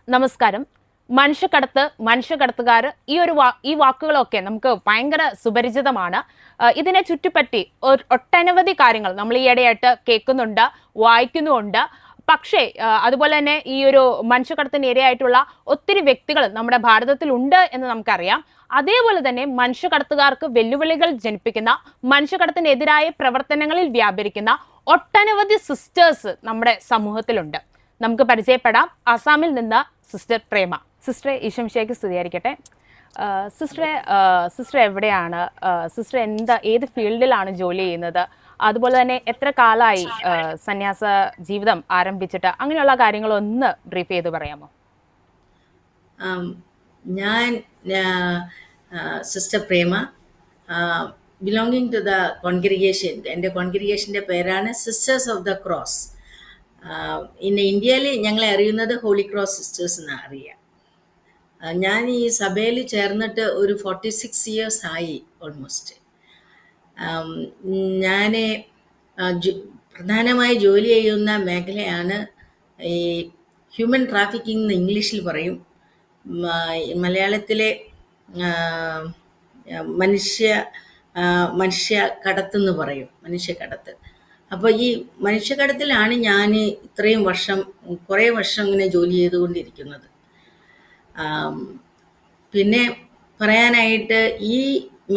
നമസ്കാരം. മനുഷ്യക്കടത്ത്, മനുഷ്യക്കടത്തുകാർ, ഈ വാക്കുകളൊക്കെ നമുക്ക് ഭയങ്കര സുപരിചിതമാണ്. ഇതിനെ ചുറ്റിപ്പറ്റി ഒട്ടനവധി കാര്യങ്ങൾ നമ്മൾ ഈയിടെയായിട്ട് കേൾക്കുന്നുണ്ട്, വായിക്കുന്നുമുണ്ട്. പക്ഷേ അതുപോലെ തന്നെ ഈ ഒരു മനുഷ്യക്കടത്തിന് ഇരയായിട്ടുള്ള ഒത്തിരി വ്യക്തികൾ നമ്മുടെ ഭാരതത്തിലുണ്ട് എന്ന് നമുക്കറിയാം. അതേപോലെ തന്നെ മനുഷ്യക്കടത്തുകാർക്ക് വെല്ലുവിളികൾ ജനിപ്പിക്കുന്ന, മനുഷ്യക്കടത്തിനെതിരായ പ്രവർത്തനങ്ങളിൽ വ്യാപരിക്കുന്ന ഒട്ടനവധി സിസ്റ്റേഴ്സ് നമ്മുടെ സമൂഹത്തിലുണ്ട്. നമുക്ക് പരിചയപ്പെടാം. ആസാമിൽ നിന്ന് സിസ്റ്റർ പ്രേമ. സിസ്റ്ററെ, ഈശംശയ്ക്ക് സ്തുതിയായിരിക്കട്ടെ. സിസ്റ്റർ എവിടെയാണ്? സിസ്റ്റർ ഏത് ഫീൽഡിലാണ് ജോലി ചെയ്യുന്നത്? അതുപോലെ തന്നെ എത്ര കാലമായി സന്യാസ ജീവിതം ആരംഭിച്ചിട്ട്? അങ്ങനെയുള്ള കാര്യങ്ങളൊന്ന് ബ്രീഫ് ചെയ്ത് പറയാമോ? ഞാൻ sister Prema, belonging to the congregation. എൻ്റെ കോൺഗ്രിഗേഷൻ്റെ പേരാണ് സിസ്റ്റേഴ്സ് ഓഫ് ദ ക്രോസ്. ഇന്ന് ഇന്ത്യയിൽ ഞങ്ങളെ അറിയുന്നത് ഹോളി ക്രോസ് സിസ്റ്റേഴ്സ് എന്നാണ് അറിയാം. ഞാൻ ഈ സഭയിൽ ചേർന്നിട്ട് ഒരു 46 years ആയി ഓൾമോസ്റ്റ്. ഞാൻ പ്രധാനമായി ജോലി ചെയ്യുന്ന മേഖലയാണ് ഈ ഹ്യൂമൻ ട്രാഫിക്കിംഗ് എന്ന് ഇംഗ്ലീഷിൽ പറയും. മലയാളത്തിലെ മനുഷ്യ കടത്തെന്ന് പറയും, മനുഷ്യക്കടത്ത്. അപ്പോൾ ഈ മനുഷ്യക്കടത്തിലാണ് ഞാൻ ഇത്രയും കുറേ വർഷം ഇങ്ങനെ ജോലി ചെയ്തുകൊണ്ടിരിക്കുന്നത്. പിന്നെ പറയാനായിട്ട്, ഈ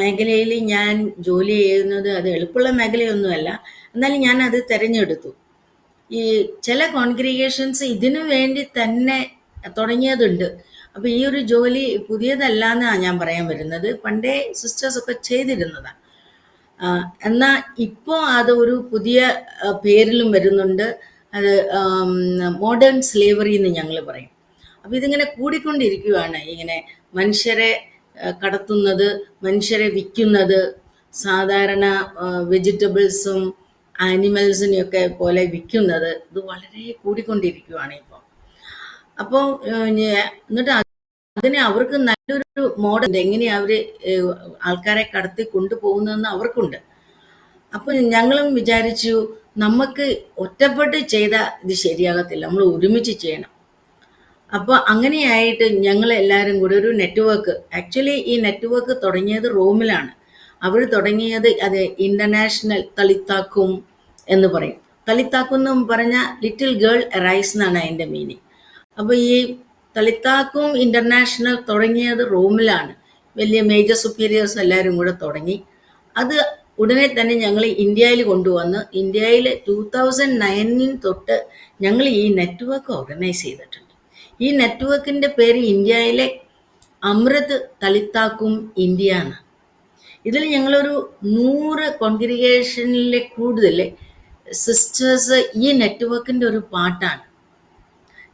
മേഖലയിൽ ഞാൻ ജോലി ചെയ്യുന്നത് അത് എളുപ്പമുള്ള മേഖലയൊന്നുമല്ല. എന്നാലും ഞാൻ അത് തിരഞ്ഞെടുത്തു. ഈ ചില കോൺഗ്രിഗേഷൻസ് ഇതിനു വേണ്ടി തന്നെ തുടങ്ങിയതുണ്ട്. അപ്പോൾ ഈ ഒരു ജോലി പുതിയതല്ല എന്നാണ് ഞാൻ പറയാൻ വരുന്നത്. പണ്ടേ സിസ്റ്റേഴ്സൊക്കെ ചെയ്തിരുന്നതാണ്. എന്നാൽ ഇപ്പോൾ അത് ഒരു പുതിയ പേരിലും വരുന്നുണ്ട്. അത് മോഡേൺ സ്ലേവറി എന്ന് ഞങ്ങൾ പറയും. അപ്പോൾ ഇതിങ്ങനെ കൂടിക്കൊണ്ടിരിക്കുകയാണ്. ഇങ്ങനെ മനുഷ്യരെ കടത്തുന്നത്, മനുഷ്യരെ വിൽക്കുന്നത്, സാധാരണ വെജിറ്റബിൾസും ആനിമൽസിനെയൊക്കെ പോലെ വിൽക്കുന്നത്, ഇത് വളരെ കൂടിക്കൊണ്ടിരിക്കുകയാണ് ഇപ്പോൾ. അപ്പോൾ എന്നിട്ട് അതിനെ അവർക്ക് നല്ലൊരു മോഡൽ എങ്ങനെയാണ് അവർ ആൾക്കാരെ കടത്തി കൊണ്ടുപോകുന്നതെന്ന് അവർക്കുണ്ട്. അപ്പോൾ ഞങ്ങളും വിചാരിച്ചു, നമുക്ക് ഒറ്റപ്പെട്ട് ചെയ്താൽ ഇത് ശരിയാകത്തില്ല, നമ്മൾ ഒരുമിച്ച് ചെയ്യണം. അപ്പോൾ അങ്ങനെയായിട്ട് ഞങ്ങൾ എല്ലാവരും കൂടി ഒരു നെറ്റ്വർക്ക്, ആക്ച്വലി ഈ നെറ്റ്വർക്ക് തുടങ്ങിയത് റോമിലാണ്. അവർ തുടങ്ങിയത് അത് ഇൻ്റർനാഷണൽ തളിത്താക്കും എന്ന് പറയും. തളിത്താക്കും എന്ന് പറഞ്ഞാൽ ലിറ്റിൽ ഗേൾ അറൈസ് എന്നാണ് അതിൻ്റെ മീനിങ്. അപ്പോൾ ഈ തളിത്താക്കും ഇൻ്റർനാഷണൽ തുടങ്ങിയത് റോമിലാണ്. വലിയ മേജർ സുപ്പീരിയേഴ്സ് എല്ലാവരും കൂടെ തുടങ്ങി. അത് ഉടനെ തന്നെ ഞങ്ങൾ ഇന്ത്യയിൽ കൊണ്ടുവന്ന്, ഇന്ത്യയിൽ 2009 തൊട്ട് ഞങ്ങൾ ഈ നെറ്റ്വർക്ക് ഓർഗനൈസ് ചെയ്തിട്ടുണ്ട്. ഈ നെറ്റ്വർക്കിൻ്റെ പേര് ഇന്ത്യയിലെ അമൃത് തളിത്താക്കും ഇന്ത്യ എന്നാണ്. ഇതിൽ ഞങ്ങളൊരു 100 കോൺഗ്രിഗേഷനിലെ കൂടുതൽ സിസ്റ്റേഴ്സ് ഈ നെറ്റ്വർക്കിൻ്റെ ഒരു പാർട്ടാണ്.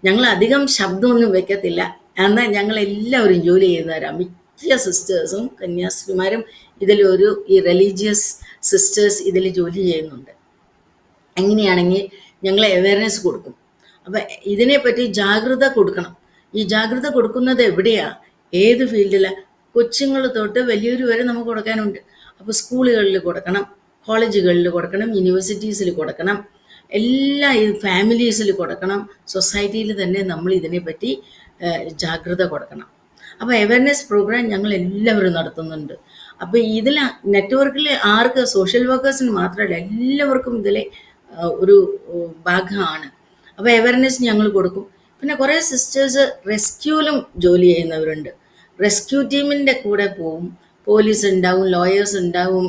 ഞങ്ങൾ അധികം ശബ്ദമൊന്നും വെക്കത്തില്ല. എന്നാൽ ഞങ്ങളെല്ലാവരും ജോലി ചെയ്യുന്നവരാണ്. മിക്ക സിസ്റ്റേഴ്സും കന്യാസ്ത്രീമാരും ഈ റിലീജിയസ് സിസ്റ്റേഴ്സ് ഇതിൽ ജോലി ചെയ്യുന്നുണ്ട്. എങ്ങനെയാണെങ്കിൽ ഞങ്ങൾ അവയർനെസ് കൊടുക്കും. അപ്പം ഇതിനെപ്പറ്റി ജാഗ്രത കൊടുക്കണം. ഈ ജാഗ്രത കൊടുക്കുന്നത് എവിടെയാണ്, ഏത് ഫീൽഡിലാണ്? കൊച്ചുങ്ങൾ തൊട്ട് വലിയൊരു വരെ നമുക്ക് കൊടുക്കാനുണ്ട്. അപ്പോൾ സ്കൂളുകളിൽ കൊടുക്കണം, കോളേജുകളിൽ കൊടുക്കണം, യൂണിവേഴ്സിറ്റീസിൽ കൊടുക്കണം, എല്ലാ ഫാമിലീസിൽ കൊടുക്കണം, സൊസൈറ്റിയിൽ തന്നെ നമ്മൾ ഇതിനെപ്പറ്റി ജാഗ്രത കൊടുക്കണം. അപ്പോൾ അവയർനെസ് പ്രോഗ്രാം ഞങ്ങൾ എല്ലാവരും നടത്തുന്നുണ്ട്. അപ്പോൾ ഇതിൽ നെറ്റ്വർക്കിൽ ആർക്ക്, സോഷ്യൽ വർക്കേഴ്സിന് മാത്രമല്ല, എല്ലാവർക്കും ഇതിൽ ഒരു ഭാഗമാണ്. അപ്പോൾ അവയർനെസ് ഞങ്ങൾ കൊടുക്കും. പിന്നെ കുറേ സിസ്റ്റേഴ്സ് റെസ്ക്യൂവിലും ജോലി ചെയ്യുന്നവരുണ്ട്. റെസ്ക്യൂ ടീമിൻ്റെ കൂടെ പോവും. പോലീസ് ഉണ്ടാവും, ലോയേഴ്സ് ഉണ്ടാവും,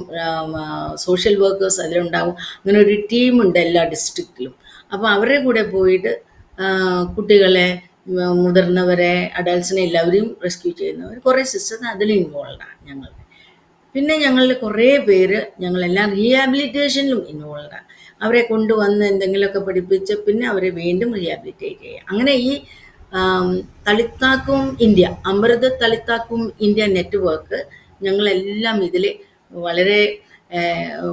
സോഷ്യൽ വർക്കേഴ്സ് അതിലുണ്ടാവും. അങ്ങനെ ഒരു ടീമുണ്ട് എല്ലാ ഡിസ്ട്രിക്റ്റിലും. അപ്പോൾ അവരുടെ കൂടെ പോയിട്ട് കുട്ടികളെ, മുതിർന്നവരെ, അഡൾട്ട്സിനെ എല്ലാവരെയും റെസ്ക്യൂ ചെയ്യുന്നവർ കുറേ സിസ്റ്റേഴ്സ് അതിൽ ഇൻവോൾവാണ് ഞങ്ങൾ. പിന്നെ ഞങ്ങളിൽ കുറേ പേര് ഞങ്ങളെല്ലാം റീഹാബിലിറ്റേഷനിലും ഇൻവോൾവാണ്. അവരെ കൊണ്ടുവന്ന് എന്തെങ്കിലുമൊക്കെ പഠിപ്പിച്ച് പിന്നെ അവരെ വീണ്ടും റീഹാബിലിറ്റേറ്റ് ചെയ്യുക. അങ്ങനെ ഈ talitha kum India, Amrit talitha kum India network ഞങ്ങളെല്ലാം ഇതിൽ വളരെ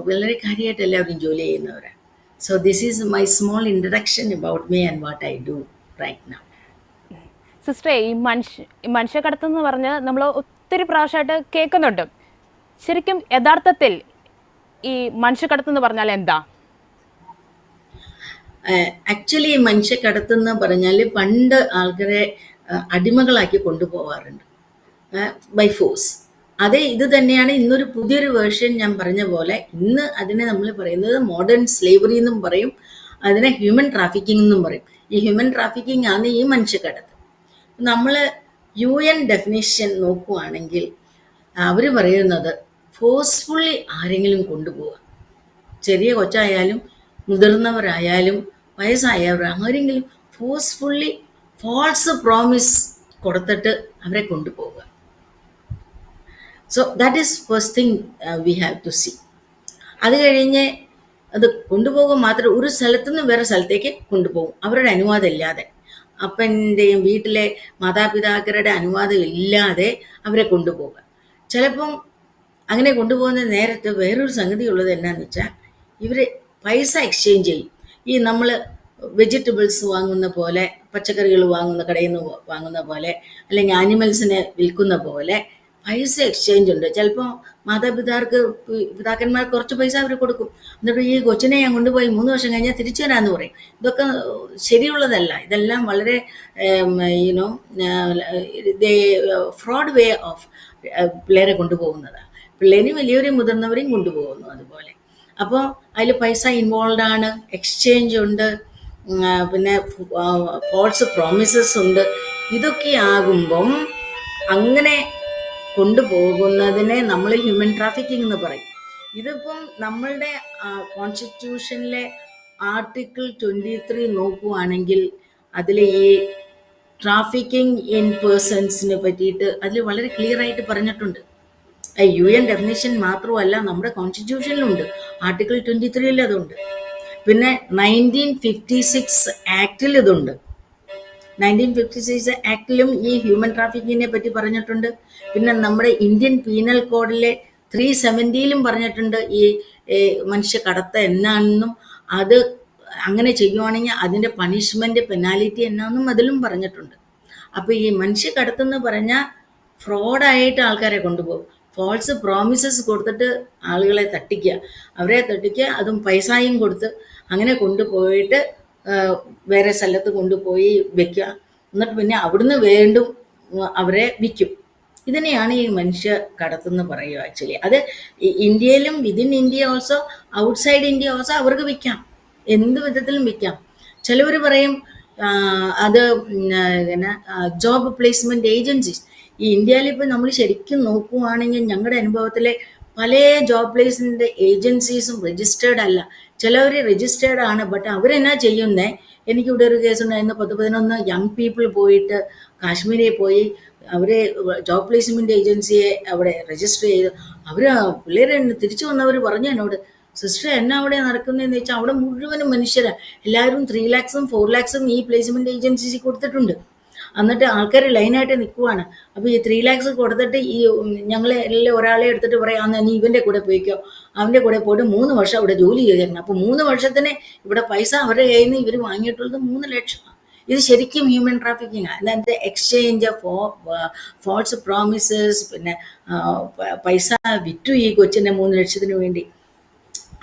വളരെ കാര്യമായിട്ട് എല്ലാവരും ജോലി ചെയ്യുന്നവരാണ്. So this is my small introduction about me and what I do right now. സിസ്റ്ററെ, ഈ മനുഷ്യക്കടത്തെന്ന് പറഞ്ഞ് നമ്മൾ ഒത്തിരി പ്രാവശ്യമായിട്ട് കേൾക്കുന്നുണ്ട്. ശരിക്കും യഥാർത്ഥത്തിൽ ഈ മനുഷ്യക്കടത്തെന്ന് പറഞ്ഞാൽ എന്താ? ആക്ച്വലി മനുഷ്യക്കടത്തെന്ന് പറഞ്ഞാൽ പണ്ട് ആൾക്കാരെ അടിമകളാക്കി കൊണ്ടുപോകാറുണ്ട് ബൈ ഫോഴ്സ്. അതേ ഇത് തന്നെയാണ് ഇന്നൊരു പുതിയൊരു വേർഷൻ ഞാൻ പറഞ്ഞ പോലെ. ഇന്ന് അതിനെ നമ്മൾ പറയുന്നത് മോഡേൺ സ്ലേവറി എന്നും പറയും, അതിനെ ഹ്യൂമൻ ട്രാഫിക്കിംഗ് എന്നും പറയും. ഈ ഹ്യൂമൻ ട്രാഫിക്കിംഗ് ആണ് ഈ മനുഷ്യക്കടത്ത്. നമ്മൾ UN ഡെഫിനിഷൻ നോക്കുകയാണെങ്കിൽ അവർ പറയുന്നത് ഫോഴ്സ്ഫുള്ളി ആരെങ്കിലും കൊണ്ടുപോവുക, ചെറിയ കൊച്ചായാലും മുതിർന്നവരായാലും വയസ്സായവർ ആരെങ്കിലും ഫോഴ്സ്ഫുള്ളി ഫാൾസ് പ്രോമിസ് കൊടുത്തിട്ട് അവരെ കൊണ്ടുപോവുക. So that is first thing we have to see. അത് കഴിഞ്ഞ് അത് കൊണ്ടുപോകുക മാത്രം, ഒരു സ്ഥലത്തുനിന്ന് വേറെ സ്ഥലത്തേക്ക് കൊണ്ടുപോകും അവരുടെ അനുവാദം ഇല്ലാതെ. അപ്പൻ്റെയും വീട്ടിലെ മാതാപിതാക്കളുടെ അനുവാദം ഇല്ലാതെ അവരെ കൊണ്ടുപോകുക. ചിലപ്പം അങ്ങനെ കൊണ്ടുപോകുന്ന നേരത്ത് വേറൊരു സംഗതി ഉള്ളത് എന്നാന്ന് വെച്ചാൽ ഇവർ പൈസ എക്സ്ചേഞ്ച് ചെയ്യും. ഈ നമ്മൾ വെജിറ്റബിൾസ് വാങ്ങുന്ന പോലെ, പച്ചക്കറികൾ വാങ്ങുന്ന കടയിൽ നിന്ന് വാങ്ങുന്ന പോലെ, അല്ലെങ്കിൽ ആനിമൽസിനെ വിൽക്കുന്ന പോലെ പൈസ എക്സ്ചേഞ്ച് ഉണ്ട്. ചിലപ്പോൾ പിതാക്കന്മാർ കുറച്ച് പൈസ അവർ കൊടുക്കും, എന്നിട്ട് ഈ കൊച്ചിനെ ഞാൻ കൊണ്ടുപോയി 3 വർഷം കഴിഞ്ഞാൽ തിരിച്ചു തരാമെന്ന് പറയും. ഇതൊക്കെ ശരിയുള്ളതല്ല. ഇതെല്ലാം വളരെ യുനോ ഫ്രോഡ് വേ ഓഫ് പിള്ളേരെ കൊണ്ടുപോകുന്നതാണ്. പിള്ളേരും വലിയവരെയും മുതിർന്നവരെയും കൊണ്ടുപോകുന്നു അതുപോലെ. അപ്പോൾ അതിൽ പൈസ ഇൻവോൾവ് ആണ്, എക്സ്ചേഞ്ച് ഉണ്ട്, പിന്നെ ഫോൾസ് പ്രോമിസസ് ഉണ്ട്. ഇതൊക്കെ ആകുമ്പം അങ്ങനെ കൊണ്ടുപോകുന്നതിനെ നമ്മൾ ഹ്യൂമൻ ട്രാഫിക്കിംഗ് എന്ന് പറയും. ഇതിപ്പം നമ്മളുടെ കോൺസ്റ്റിറ്റ്യൂഷനിലെ ആർട്ടിക്കിൾ 23 നോക്കുകയാണെങ്കിൽ അതിൽ ഈ ട്രാഫിക്കിംഗ് ഇൻ പേഴ്സൺസിനെ പറ്റിയിട്ട് അതിൽ വളരെ ക്ലിയർ ആയിട്ട് പറഞ്ഞിട്ടുണ്ട്. UN ഡെഫിനിഷൻ മാത്രമല്ല, നമ്മുടെ കോൺസ്റ്റിറ്റ്യൂഷനിലുണ്ട്, ആർട്ടിക്കിൾ 23 അതുണ്ട്. പിന്നെ 1956 ആക്ടിൽ ഇതുണ്ട്. 1956 ആക്ടിലും ഈ ഹ്യൂമൻ ട്രാഫിക്കിങ്ങിനെ പറ്റി പറഞ്ഞിട്ടുണ്ട്. പിന്നെ നമ്മുടെ ഇന്ത്യൻ പീനൽ കോഡിലെ 370 പറഞ്ഞിട്ടുണ്ട് ഈ മനുഷ്യ കടത്ത് എന്നാണെന്നും അത് അങ്ങനെ ചെയ്യുവാണെങ്കിൽ അതിൻ്റെ പണിഷ്മെൻറ്റ് പെനാലിറ്റി എന്നാന്നും അതിലും പറഞ്ഞിട്ടുണ്ട്. അപ്പോൾ ഈ മനുഷ്യ കടത്തെന്ന് പറഞ്ഞാൽ ഫ്രോഡായിട്ട് ആൾക്കാരെ കൊണ്ടുപോകും, ഫോൾസ് പ്രോമിസസ് കൊടുത്തിട്ട് ആളുകളെ തട്ടിക്കുക, അവരെ തട്ടിക്കുക, അതും പൈസയും കൊടുത്ത് അങ്ങനെ കൊണ്ടുപോയിട്ട് വേറെ സ്ഥലത്ത് കൊണ്ടുപോയി വെക്കുക, എന്നിട്ട് പിന്നെ അവിടുന്ന് വീണ്ടും അവരെ വിൽക്കും. ഇതിനെയാണ് ഈ മനുഷ്യ കടത്തെന്ന് പറയുക ആക്ച്വലി. അത് ഇന്ത്യയിലും within India also, outside India also അവർക്ക് വിൽക്കാം, എന്ത് വിധത്തിലും വിൽക്കാം. ചിലവർ പറയും അത് പിന്നെ ജോബ് പ്ലേസ്മെൻറ്റ് ഏജൻസീസ്. ഈ ഇന്ത്യയിൽ ഇപ്പോൾ നമ്മൾ ശരിക്കും നോക്കുകയാണെങ്കിൽ ഞങ്ങളുടെ അനുഭവത്തിലെ പല ജോബ് പ്ലേസ്മെൻറ്റ് ഏജൻസീസും രജിസ്റ്റേർഡ് അല്ല. ചിലവർ രജിസ്റ്റേർഡ് ആണ്, ബട്ട് അവരെന്നാ ചെയ്യുന്നത്, എനിക്കിവിടെ ഒരു കേസുണ്ടായിരുന്നു, 10-11 യങ് പീപ്പിൾ പോയിട്ട് കാശ്മീരിൽ പോയി അവർ ജോബ് പ്ലേസ്മെൻറ്റ് ഏജൻസിയെ അവിടെ രജിസ്റ്റർ ചെയ്ത് അവർ പിള്ളേരെ തിരിച്ചു വന്നവർ പറഞ്ഞു എന്നോട്, സിസ്റ്റർ എന്നാ അവിടെ നടക്കുന്നതെന്ന് വെച്ചാൽ അവിടെ മുഴുവനും മനുഷ്യരാണ്, എല്ലാവരും 3 lakhs 4 lakhs ഈ പ്ലേസ്മെൻറ്റ് ഏജൻസീസിൽ കൊടുത്തിട്ടുണ്ട്. എന്നിട്ട് ആൾക്കാർ ലൈനായിട്ട് നിൽക്കുവാണ്. അപ്പോൾ ഈ 3 lakhs കൊടുത്തിട്ട് ഈ ഞങ്ങൾ എല്ലാം ഒരാളെ എടുത്തിട്ട് പറയാം, നീ ഇവൻ്റെ കൂടെ പോയിക്കോ, അവൻ്റെ കൂടെ പോയിട്ട് 3 വർഷം അവിടെ ജോലി ചെയ്തേക്കണം. അപ്പോൾ 3 വർഷത്തിന് ഇവിടെ പൈസ അവരുടെ കയ്യിൽ നിന്ന് ഇവർ വാങ്ങിയിട്ടുള്ളത് 3 ലക്ഷമാണ്. ഇത് ശരിക്കും ഹ്യൂമൻ ട്രാഫിക്കിംഗ് ആണ്. അതിനകത്ത് എക്സ്ചേഞ്ച് ഫോൾസ് പ്രോമിസസ്, പിന്നെ പൈസ വിറ്റു ഈ കൊച്ചിനെ 3 ലക്ഷത്തിന് വേണ്ടി.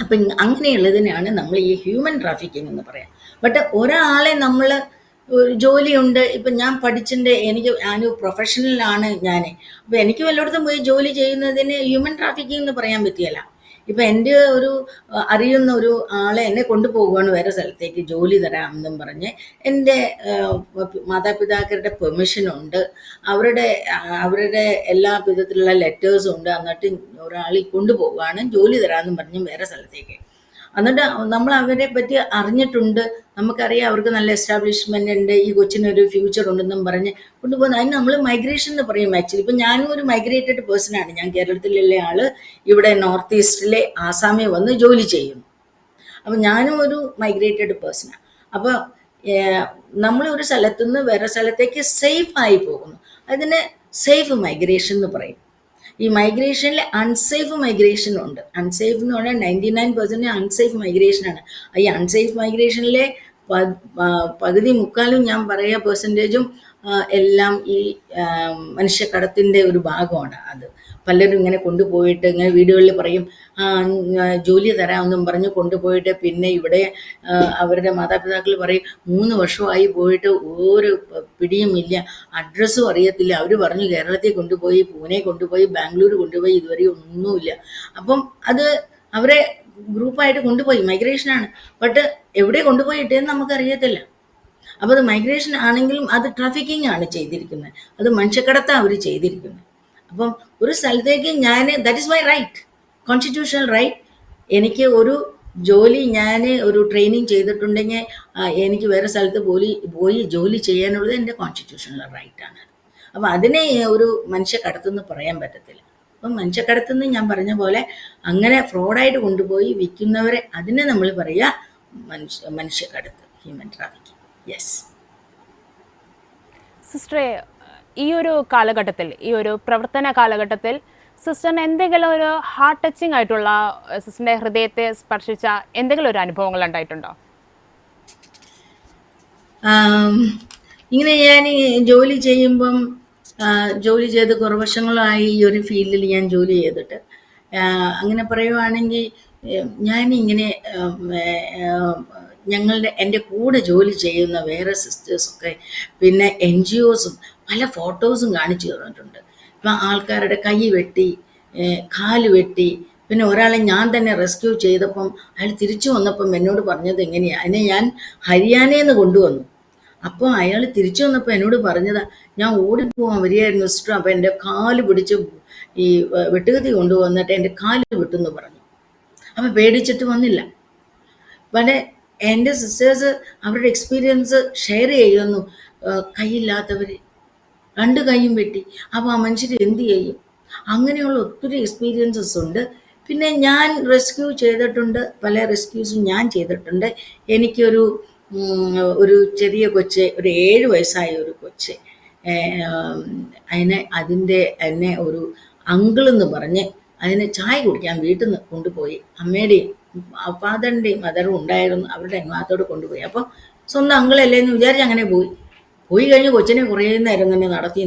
അപ്പം അങ്ങനെയുള്ളതിനെയാണ് നമ്മൾ ഈ ഹ്യൂമൻ ട്രാഫിക്കിംഗ് എന്ന് പറയാം. ബട്ട് ഒരാളെ നമ്മൾ ഒരു ജോലിയുണ്ട്, ഇപ്പം ഞാൻ പഠിച്ചിട്ടുണ്ട്, ഞാൻ പ്രൊഫഷണലാണ് ഞാൻ, അപ്പോൾ എനിക്ക് വല്ലയിടത്തും പോയി ജോലി ചെയ്യുന്നതിന് ഹ്യൂമൻ ട്രാഫിക്കിംഗ് എന്ന് പറയാൻ പറ്റിയല്ല. ഇപ്പം എൻ്റെ ഒരു അറിയുന്ന ഒരു ആളെ എന്നെ കൊണ്ടുപോകുകയാണ് വേറെ സ്ഥലത്തേക്ക് ജോലി തരാമെന്നും പറഞ്ഞ്, എൻ്റെ മാതാപിതാക്കളുടെ പെർമിഷനുണ്ട്, അവരുടെ എല്ലാ വിധത്തിലുള്ള ലെറ്റേഴ്സും ഉണ്ട്, എന്നിട്ട് ഒരാൾ കൊണ്ടുപോവുകയാണ് ജോലി തരാമെന്നും പറഞ്ഞ് വേറെ സ്ഥലത്തേക്ക്. എന്നിട്ട് നമ്മൾ അവരെ പറ്റി അറിഞ്ഞിട്ടുണ്ട്, നമുക്കറിയാം അവർക്ക് നല്ല എസ്റ്റാബ്ലിഷ്മെൻ്റ് ഉണ്ട്, ഈ കൊച്ചിനൊരു ഫ്യൂച്ചർ ഉണ്ടെന്നും പറഞ്ഞ് കൊണ്ടുപോകുന്നത്. അതിന് നമ്മൾ മൈഗ്രേഷൻ എന്ന് പറയും ആക്ച്വലി. ഇപ്പം ഞാനും ഒരു മൈഗ്രേറ്റഡ് പേഴ്സണാണ്. ഞാൻ കേരളത്തിലുള്ള ആൾ ഇവിടെ നോർത്ത് ഈസ്റ്റിലെ ആസാമിൽ വന്ന് ജോലി ചെയ്യുന്നു. അപ്പം ഞാനും ഒരു മൈഗ്രേറ്റഡ് പേഴ്സണാണ്. അപ്പോൾ നമ്മൾ ഒരു സ്ഥലത്തുനിന്ന് വേറെ സ്ഥലത്തേക്ക് സേഫായി പോകുന്നു, അതിന് സേഫ് മൈഗ്രേഷൻ എന്ന് പറയും. ഈ മൈഗ്രേഷനിൽ അൺസേഫ് മൈഗ്രേഷൻ ഉണ്ട്. അൺസേഫ് എന്ന് പറഞ്ഞാൽ 99% അൺസേഫ് മൈഗ്രേഷനാണ്. ഈ അൺസേഫ് മൈഗ്രേഷനിലെ പകുതി മുക്കാലും ഞാൻ പറയുക പെർസെൻറ്റേജും എല്ലാം ഈ മനുഷ്യക്കടത്തിൻ്റെ ഒരു ഭാഗമാണ്. അത് പലരും ഇങ്ങനെ കൊണ്ടുപോയിട്ട് ഇങ്ങനെ വീടുകളിൽ പറയും ജോലി തരാമെന്നും പറഞ്ഞ് കൊണ്ടുപോയിട്ട് പിന്നെ ഇവിടെ അവരുടെ മാതാപിതാക്കൾ പറയും 3 വർഷമായി പോയിട്ട് ഒരു പിടിയുമില്ല, അഡ്രസ്സും അറിയത്തില്ല. അവർ പറഞ്ഞു കേരളത്തിൽ കൊണ്ടുപോയി, പൂനെ കൊണ്ടുപോയി, ബാംഗ്ലൂർ കൊണ്ടുപോയി, ഇതുവരെ ഒന്നുമില്ല. അപ്പം അത് അവരെ ഗ്രൂപ്പായിട്ട് കൊണ്ടുപോയി, മൈഗ്രേഷനാണ്. ബട്ട് എവിടെ കൊണ്ടുപോയി ഇട്ടേന്ന് നമുക്കറിയത്തില്ല. അപ്പോൾ അത് മൈഗ്രേഷൻ ആണെങ്കിലും അത് ട്രാഫിക്കിംഗ് ആണ് ചെയ്തിരിക്കുന്നത്, അത് മനുഷ്യക്കടത്താണ് അവർ ചെയ്തിരിക്കുന്നത്. അപ്പം ഒരു സ്ഥലത്തേക്ക് ഞാൻ, that is my right, constitutional right. എനിക്ക് ഒരു ജോലി ഞാൻ ഒരു ട്രെയിനിങ് ചെയ്തിട്ടുണ്ടെങ്കിൽ എനിക്ക് വേറെ സ്ഥലത്ത് പോയി ജോലി ചെയ്യാനുള്ളത് എൻ്റെ കോൺസ്റ്റിറ്റ്യൂഷണൽ റൈറ്റാണ്. അപ്പം അതിനെ ഒരു മനുഷ്യക്കടത്തെന്ന് പറയാൻ പറ്റത്തില്ല. അപ്പം മനുഷ്യക്കടത്തെന്ന് ഞാൻ പറഞ്ഞ പോലെ അങ്ങനെ ഫ്രോഡായിട്ട് കൊണ്ടുപോയി വിൽക്കുന്നവരെ, അതിനെ നമ്മൾ പറയുക മനുഷ്യക്കടത്ത്, ഹ്യൂമൻ ട്രാഫിക്കിംഗ്. യെസ്. സിസ്റ്ററെ, ഈ ഒരു കാലഘട്ടത്തിൽ, ഈ ഒരു പ്രവർത്തന കാലഘട്ടത്തിൽ സിസ്റ്ററിന് എന്തെങ്കിലും ഒരു ഹാർട്ട് ടച്ചിങ് ആയിട്ടുള്ള, സിസ്റ്ററിന്റെ ഹൃദയത്തെ സ്പർശിച്ച എന്തെങ്കിലും ഒരു അനുഭവങ്ങൾ ഉണ്ടായിട്ടുണ്ടോ? ഇങ്ങനെ ഞാൻ ജോലി ചെയ്യുമ്പം, ജോലി ചെയ്ത് കുറേ വർഷങ്ങളായി ഈ ഒരു ഫീൽഡിൽ ഞാൻ ജോലി ചെയ്തിട്ട്, അങ്ങനെ പറയുവാണെങ്കിൽ ഞാനിങ്ങനെ എൻ്റെ കൂടെ ജോലി ചെയ്യുന്ന വേറെ സിസ്റ്റേഴ്സൊക്കെ പിന്നെ NGOസും പല ഫോട്ടോസും കാണിച്ചു തന്നിട്ടുണ്ട്. ഇപ്പം ആൾക്കാരുടെ കൈ വെട്ടി, കാല് വെട്ടി, പിന്നെ ഒരാളെ ഞാൻ തന്നെ റെസ്ക്യൂ ചെയ്തപ്പം അയാൾ തിരിച്ചു വന്നപ്പം എന്നോട് പറഞ്ഞത് എങ്ങനെയാണ്, അതിനെ ഞാൻ ഹരിയാനയിൽ നിന്ന് കൊണ്ടുവന്നു. അപ്പോൾ അയാൾ തിരിച്ചു വന്നപ്പോൾ എന്നോട് പറഞ്ഞതാ, ഞാൻ ഓടിപ്പോവാൻ വരികയായിരുന്നു സിസ്റ്റർ, അപ്പോൾ എൻ്റെ കാല് പിടിച്ച് ഈ വെട്ടുകത്തി കൊണ്ടുവന്നിട്ട് എൻ്റെ കാല് വെട്ടുമെന്ന് പറഞ്ഞു. അപ്പം പേടിച്ചിട്ട് വന്നില്ല. പക്ഷേ എൻ്റെ സിസ്റ്റേഴ്സ് അവരുടെ എക്സ്പീരിയൻസ് ഷെയർ ചെയ്യുന്നു. കൈയില്ലാത്തവർ 2 കൈയും വെട്ടി, അപ്പോൾ ആ മനുഷ്യർ എന്ത് ചെയ്യും? അങ്ങനെയുള്ള ഒത്തിരി എക്സ്പീരിയൻസസ് ഉണ്ട്. പിന്നെ ഞാൻ റെസ്ക്യൂ ചെയ്തിട്ടുണ്ട്, പല റെസ്ക്യൂസും ഞാൻ ചെയ്തിട്ടുണ്ട്. എനിക്കൊരു ഒരു ചെറിയ കൊച്ച്, ഒരു 7 വയസ്സായ ഒരു കൊച്ച്, എന്നെ ഒരു അങ്കിളെന്ന് പറഞ്ഞ് അതിന് ചായ കുടിക്കാൻ വീട്ടിൽ നിന്ന് കൊണ്ടുപോയി. അമ്മയുടെയും ഫാദറിൻ്റെയും മദറും ഉണ്ടായിരുന്നു, അവരുടെ അനുവാദത്തോട് കൊണ്ടുപോയി. അപ്പോൾ സ്വന്തം അങ്കിളല്ലേ എന്ന് വിചാരിച്ച് അങ്ങനെ പോയി കഴിഞ്ഞ് കൊച്ചിനെ കുറേ നേരം തന്നെ നടത്തി.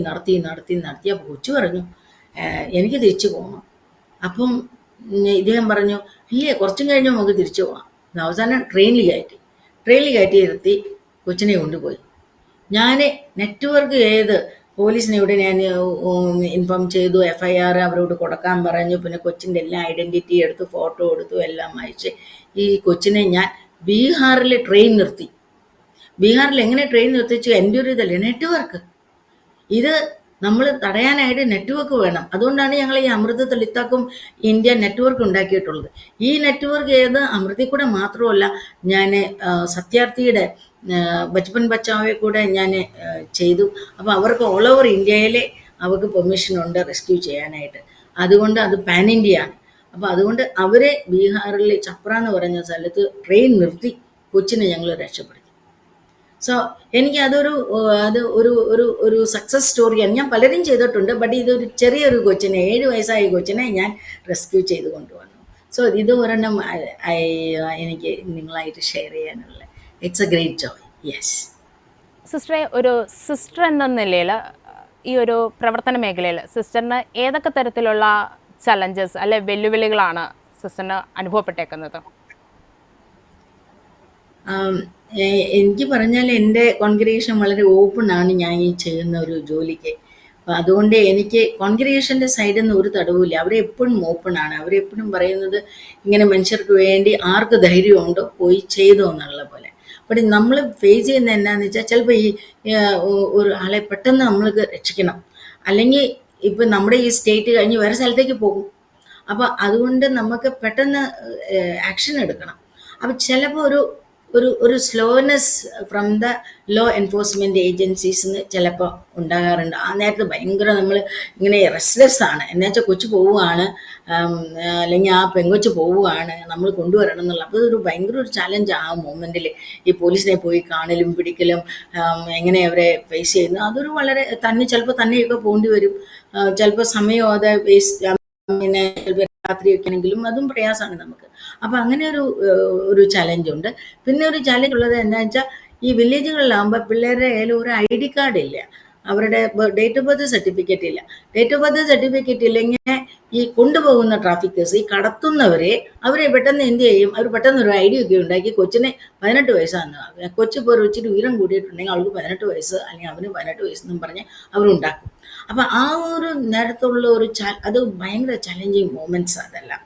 അപ്പോൾ കൊച്ചു പറഞ്ഞു എനിക്ക് തിരിച്ചു പോകണം. അപ്പം ഇദ്ദേഹം പറഞ്ഞു ഇല്ലേ, കുറച്ചും കഴിഞ്ഞ് നമുക്ക് തിരിച്ചു പോകാം. അവസാനം ട്രെയിനിൽ കയറ്റി ഇരുത്തി കൊച്ചിനെ കൊണ്ടുപോയി. ഞാൻ നെറ്റ്വർക്ക് ചെയ്ത് പോലീസിനെ ഇവിടെ ഞാൻ ഇൻഫോം ചെയ്തു, FIR അവരോട് കൊടുക്കാൻ പറഞ്ഞു. പിന്നെ കൊച്ചിൻ്റെ എല്ലാ ഐഡൻറ്റിറ്റി എടുത്ത് ഫോട്ടോ എടുത്തു, എല്ലാം അയച്ച് ഈ കൊച്ചിനെ ഞാൻ ബീഹാറിൽ ട്രെയിൻ നിർത്തി. ബീഹാറിൽ എങ്ങനെ ട്രെയിൻ നിർത്തിച്ചു? എൻ്റെ ഒരു ഇതല്ലേ നെറ്റ്വർക്ക്. ഇത് നമ്മൾ തടയാനായിട്ട് നെറ്റ്വർക്ക് വേണം. അതുകൊണ്ടാണ് ഞങ്ങൾ ഈ അമൃത് ദളിതാക്കും ഇന്ത്യ നെറ്റ്വർക്ക് ഉണ്ടാക്കിയിട്ടുള്ളത്. ഈ നെറ്റ്വർക്ക് ചെയ്ത് അമൃതിൽ കൂടെ മാത്രമല്ല, ഞാൻ സത്യാർത്ഥിയുടെ ബച്പൻ ബച്ചാവെ കൂടെ ഞാൻ ചെയ്തു. അപ്പോൾ അവർക്ക് ഓൾ ഓവർ ഇന്ത്യയിലെ അവർക്ക് പെർമിഷനുണ്ട് റെസ്ക്യൂ ചെയ്യാനായിട്ട്. അതുകൊണ്ട് അത് പാൻ ഇന്ത്യ ആണ്. അപ്പോൾ അതുകൊണ്ട് അവരെ ബീഹാറിൽ ചപ്ര എന്ന് പറഞ്ഞ സ്ഥലത്ത് ട്രെയിൻ നിർത്തി കൊച്ചിനെ ഞങ്ങൾ രക്ഷപ്പെടുത്തി. സോ എനിക്ക് അത് ഒരു സക്സസ് സ്റ്റോറിയാണ്. ഞാൻ പലരും ചെയ്തിട്ടുണ്ട്, ബട്ട് ഇതൊരു ചെറിയൊരു കൊച്ചിനെ, 7 വയസ്സായ കൊച്ചിനെ ഞാൻ റെസ്ക്യൂ ചെയ്ത് കൊണ്ടുവന്നു. സോ ഇത് ഒരെണ്ണം എനിക്ക് നിങ്ങളായിട്ട് ഷെയർ ചെയ്യാനുള്ള, it's A great Joy. Yes. സിസ്റ്ററെ, ഒരു സിസ്റ്റർ എന്ന നിലയിൽ ഈ ഒരു പ്രവർത്തന മേഖലയിൽ സിസ്റ്ററിന് ഏതൊക്കെ തരത്തിലുള്ള ചലഞ്ചസ് അല്ലെ വെല്ലുവിളികളാണ് സിസ്റ്ററിന് അനുഭവപ്പെട്ടേക്കുന്നത്? എനിക്ക് പറഞ്ഞാൽ എൻ്റെ കോൺഗ്രിഗേഷൻ വളരെ ഓപ്പൺ ആണ് ഞാൻ ഈ ചെയ്യുന്ന ഒരു ജോലിക്ക്. അപ്പോൾ അതുകൊണ്ട് എനിക്ക് കോൺഗ്രിഗേഷൻ്റെ സൈഡിൽ നിന്ന് ഒരു തടവുമില്ല. അവരെപ്പോഴും ഓപ്പൺ ആണ്. അവരെപ്പോഴും പറയുന്നത് ഇങ്ങനെ മനുഷ്യർക്ക് വേണ്ടി ആർക്ക് ധൈര്യമുണ്ടോ പോയി ചെയ്തോ എന്നുള്ള പോലെ. ബട്ട് നമ്മൾ ഫേസ് ചെയ്യുന്നത് എന്നാന്ന് വെച്ചാൽ, ചിലപ്പോൾ ഈ ഒരു ആളെ പെട്ടെന്ന് നമ്മൾക്ക് രക്ഷിക്കണം, അല്ലെങ്കിൽ ഇപ്പം നമ്മുടെ ഈ സ്റ്റേറ്റ് കഴിഞ്ഞ് വേറെ സ്ഥലത്തേക്ക് പോകും. അപ്പോൾ അതുകൊണ്ട് നമുക്ക് പെട്ടെന്ന് ആക്ഷൻ എടുക്കണം. അപ്പോൾ ചിലപ്പോൾ ഒരു slowness from the law enforcement ഏജൻസീസിന് ചിലപ്പോൾ ഉണ്ടാകാറുണ്ട്. ആ നേരത്ത് ഭയങ്കര നമ്മൾ ഇങ്ങനെ റെസ്റ്റ്ലെസ് ആണ്. എന്നുവെച്ചാൽ കൊച്ചു പോവുകയാണ്, അല്ലെങ്കിൽ ആ പെങ്കൊച്ച് പോവുകയാണ്, നമ്മൾ കൊണ്ടുവരണം എന്നുള്ള. അപ്പോൾ ഒരു ഭയങ്കര ഒരു ചാലഞ്ച് ആ മൊമെൻറ്റിൽ ഈ പോലീസിനെ പോയി കാണലും പിടിക്കലും, എങ്ങനെ അവരെ ഫേസ് ചെയ്യുന്നു. അതൊരു വളരെ ചിലപ്പോൾ തന്നെയൊക്കെ പോകേണ്ടി വരും. ചിലപ്പോൾ സമയം അത് വേസ്റ്റ്, പിന്നെ രാത്രിയൊക്കെ ആണെങ്കിലും അതും പ്രയാസമാണ് നമുക്ക്. അപ്പം അങ്ങനെ ഒരു ചലഞ്ചുണ്ട്. പിന്നെ ഒരു ചലഞ്ച് ഉള്ളത് എന്താണെന്ന് വെച്ചാൽ, ഈ വില്ലേജുകളിലാകുമ്പോൾ പിള്ളേരുടെ കയ്യിൽ ഒരു ID കാർഡ് ഇല്ല. അവരുടെ ഡേറ്റ് ഓഫ് ബർത്ത് സർട്ടിഫിക്കറ്റ് ഇല്ല. ഡേറ്റ് ഓഫ് ബർത്ത് സർട്ടിഫിക്കറ്റ് ഇല്ലെങ്കിൽ ഈ കൊണ്ടുപോകുന്ന ട്രാഫിക്കേഴ്സ്, ഈ കടത്തുന്നവരെ, അവരെ പെട്ടെന്ന് എന്ത് ചെയ്യും, അവർ പെട്ടെന്ന് ഒരു ഐഡിയ ഒക്കെ ഉണ്ടാക്കി കൊച്ചിനെ 18 വയസ്സാണ്, കൊച്ചിപ്പോൾ ഒരു ഇച്ചിരി ഉയരം കൂടിയിട്ടുണ്ടെങ്കിൽ അവൾക്ക് 18 വയസ്സ് അല്ലെങ്കിൽ അവന് 18 വയസ്സെന്നും പറഞ്ഞ് അവരുണ്ടാക്കും. അപ്പം ആ ഒരു നേരത്തുള്ള ഒരു അത് ഭയങ്കര ചലഞ്ചിങ് മൊമെൻറ്റ്സ് അതെല്ലാം.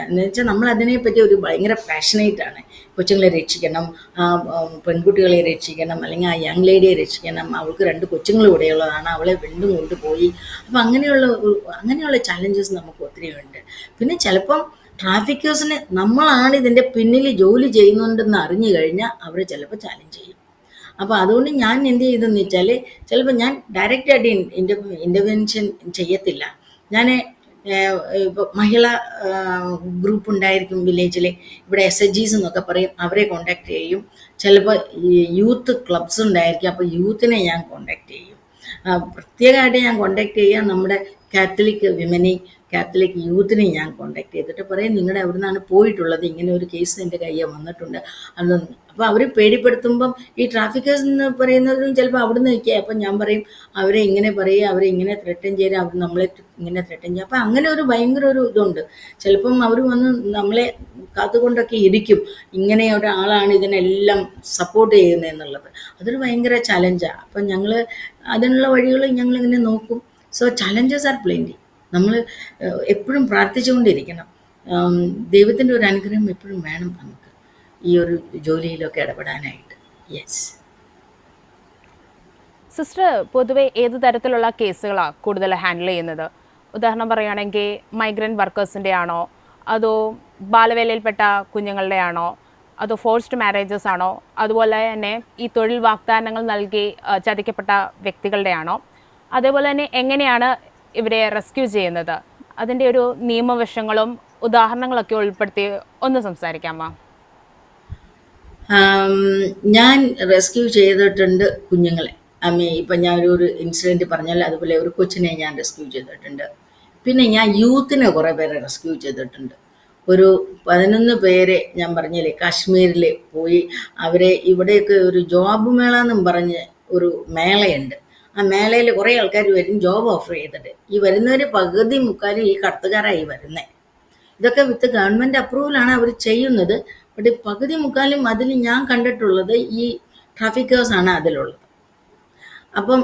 എന്ന് വെച്ചാൽ നമ്മൾ അതിനെപ്പറ്റി ഒരു ഭയങ്കര പാഷനേറ്റ് ആണ്. കൊച്ചുങ്ങളെ രക്ഷിക്കണം, പെൺകുട്ടികളെ രക്ഷിക്കണം, അല്ലെങ്കിൽ ആ യങ് ലേഡിയെ രക്ഷിക്കണം, അവൾക്ക് 2 കൊച്ചുങ്ങൾ ഇവിടെയുള്ളതാണ്, അവളെ വീണ്ടും കൊണ്ടുപോയി. അപ്പം അങ്ങനെയുള്ള ചലഞ്ചസ് നമുക്ക് ഒത്തിരി ഉണ്ട്. പിന്നെ ചിലപ്പം ട്രാഫിക്കേഴ്സിന് നമ്മളാണ് ഇതിൻ്റെ പിന്നിൽ ജോലി ചെയ്യുന്നുണ്ടെന്ന് അറിഞ്ഞു കഴിഞ്ഞാൽ അവർ ചിലപ്പോൾ ചാലഞ്ച് ചെയ്യും. അപ്പോൾ അതുകൊണ്ട് ഞാൻ എന്ത് ചെയ്തെന്ന് വെച്ചാൽ, ചിലപ്പോൾ ഞാൻ ഡയറക്റ്റായിട്ട് ഇൻ്റർവെൻഷൻ ചെയ്യത്തില്ല. ഞാൻ ഇപ്പോൾ മഹിളാ ഗ്രൂപ്പ് ഉണ്ടായിരിക്കും വില്ലേജിൽ, ഇവിടെ SHGs എന്നൊക്കെ പറയും, അവരെ കോണ്ടാക്ട് ചെയ്യും. ചിലപ്പോൾ യൂത്ത് ക്ലബ്സ് ഉണ്ടായിരിക്കും, അപ്പോൾ യൂത്തിനെ ഞാൻ കോണ്ടാക്ട് ചെയ്യും. പ്രത്യേകമായിട്ട് ഞാൻ കോണ്ടാക്ട് ചെയ്യുക നമ്മുടെ കാത്തലിക് വിമനെ, കാത്തലിക് യൂത്തിനെ ഞാൻ കോണ്ടാക്ട് ചെയ്തിട്ട് പറയും, നിങ്ങളുടെ എവിടെ നിന്നാണ് പോയിട്ടുള്ളത്, ഇങ്ങനെ ഒരു കേസ് എൻ്റെ കയ്യിൽ വന്നിട്ടുണ്ട് അതൊന്നും. അപ്പോൾ അവർ പേടിപ്പെടുത്തുമ്പം ഈ ട്രാഫിക്കേഴ്സ് എന്ന് പറയുന്നതും ചിലപ്പോൾ അവിടെ നിന്ന് നിൽക്കുക. അപ്പം ഞാൻ പറയും, അവരെ ഇങ്ങനെ പറയുക, അവരെ ഇങ്ങനെ ത്രെട്ടൻ ചെയ്യുക, അവർ നമ്മളെ ഇങ്ങനെ ത്രെട്ടൻ ചെയ്യുക. അപ്പം അങ്ങനെ ഒരു ഭയങ്കര ഒരു ഇതുണ്ട്. ചിലപ്പം അവർ വന്ന് നമ്മളെ കാത്തുകൊണ്ടൊക്കെ ഇരിക്കും, ഇങ്ങനെ ഒരാളാണ് ഇതിനെല്ലാം സപ്പോർട്ട് ചെയ്യുന്നതെന്നുള്ളത്. അതൊരു ഭയങ്കര ചലഞ്ചാണ്. അപ്പം ഞങ്ങൾ അതിനുള്ള വഴികൾ ഞങ്ങളിങ്ങനെ നോക്കും. So challenges are plenty. നമ്മൾ എപ്പോഴും പ്രാർത്ഥിച്ചുകൊണ്ടിരിക്കണം. ദൈവത്തിൻ്റെ ഒരു അനുഗ്രഹം എപ്പോഴും വേണം നമുക്ക് ഈ ഒരു ജോലിയിലൊക്കെ ഇടപെടാനായിട്ട്. യെസ്. സിസ്റ്റർ പൊതുവെ ഏത് തരത്തിലുള്ള കേസുകളാണ് കൂടുതൽ ഹാൻഡിൽ ചെയ്യുന്നത്? ഉദാഹരണം പറയുകയാണെങ്കിൽ മൈഗ്രൻ്റ് വർക്കേഴ്സിൻ്റെ ആണോ, അതോ ബാലവേലയിൽപ്പെട്ട കുഞ്ഞുങ്ങളുടെ ആണോ, അതോ ഫോഴ്സ്ഡ് മാരേജസ് ആണോ, അതുപോലെ തന്നെ ഈ തൊഴിൽ വാഗ്ദാനങ്ങൾ നൽകി ചതിക്കപ്പെട്ട വ്യക്തികളുടെ ആണോ? അതേപോലെ തന്നെ എങ്ങനെയാണ് ഇവരെ റെസ്ക്യൂ ചെയ്യുന്നത്? അതിൻ്റെ ഒരു നിയമവശങ്ങളും ഉദാഹരണങ്ങളൊക്കെ ഉൾപ്പെടുത്തി ഒന്ന് സംസാരിക്കാമോ? ഞാൻ റെസ്ക്യൂ ചെയ്തിട്ടുണ്ട് കുഞ്ഞുങ്ങളെ. ഇപ്പം ഞാൻ ഒരു ഇൻസിഡൻറ്റ് പറഞ്ഞാൽ അതുപോലെ ഒരു കൊച്ചിനെ ഞാൻ റെസ്ക്യൂ ചെയ്തിട്ടുണ്ട്. പിന്നെ ഞാൻ യൂത്തിനെ കുറേ പേരെ റെസ്ക്യൂ ചെയ്തിട്ടുണ്ട്. ഒരു 11 പേരെ ഞാൻ പറഞ്ഞില്ലേ കാശ്മീരിൽ പോയി, അവരെ ഇവിടെയൊക്കെ ഒരു ജോബ് മേള എന്നും പറഞ്ഞ് ഒരു മേളയുണ്ട്. ആ മേളയിൽ കുറേ ആൾക്കാർ വരും ജോബ് ഓഫർ ചെയ്തിട്ട്. ഈ വരുന്നവർ പകുതി മുക്കാലും ഈ കടത്തുകാരായി വരുന്നത്. ഇതൊക്കെ വിത്ത് ഗവൺമെൻറ് അപ്രൂവലാണ് അവർ ചെയ്യുന്നത്. ബട്ട് പകുതി മുക്കാലും അതിൽ ഞാൻ കണ്ടിട്ടുള്ളത് ഈ ട്രാഫിക്കേഴ്സാണ് അതിലുള്ളത്. അപ്പം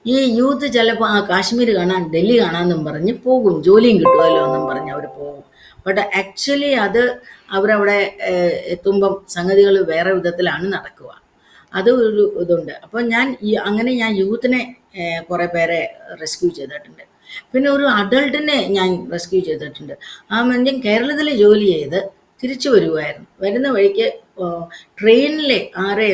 ഈ യൂത്ത് ചിലപ്പോൾ കാശ്മീർ കാണാൻ, ഡൽഹി കാണാമെന്നും പറഞ്ഞ് പോകും, ജോലിയും കിട്ടുമല്ലോ എന്നും പറഞ്ഞ് അവർ പോകും. ബട്ട് ആക്ച്വലി അത് അവരവിടെ എത്തുമ്പം സംഗതികൾ വേറെ വിധത്തിലാണ് നടക്കുക. അത് ഒരു ഇതുണ്ട്. അപ്പം അങ്ങനെ ഞാൻ യൂത്തിനെ കുറേ പേരെ റെസ്ക്യൂ ചെയ്തിട്ടുണ്ട്. പിന്നെ ഒരു അഡൾട്ടിനെ ഞാൻ റെസ്ക്യൂ ചെയ്തിട്ടുണ്ട്. ആ മനുഷ്യൻ കേരളത്തിൽ ജോലി ചെയ്ത് തിരിച്ചു വരുമായിരുന്നു. വരുന്ന വഴിക്ക് ട്രെയിനിൽ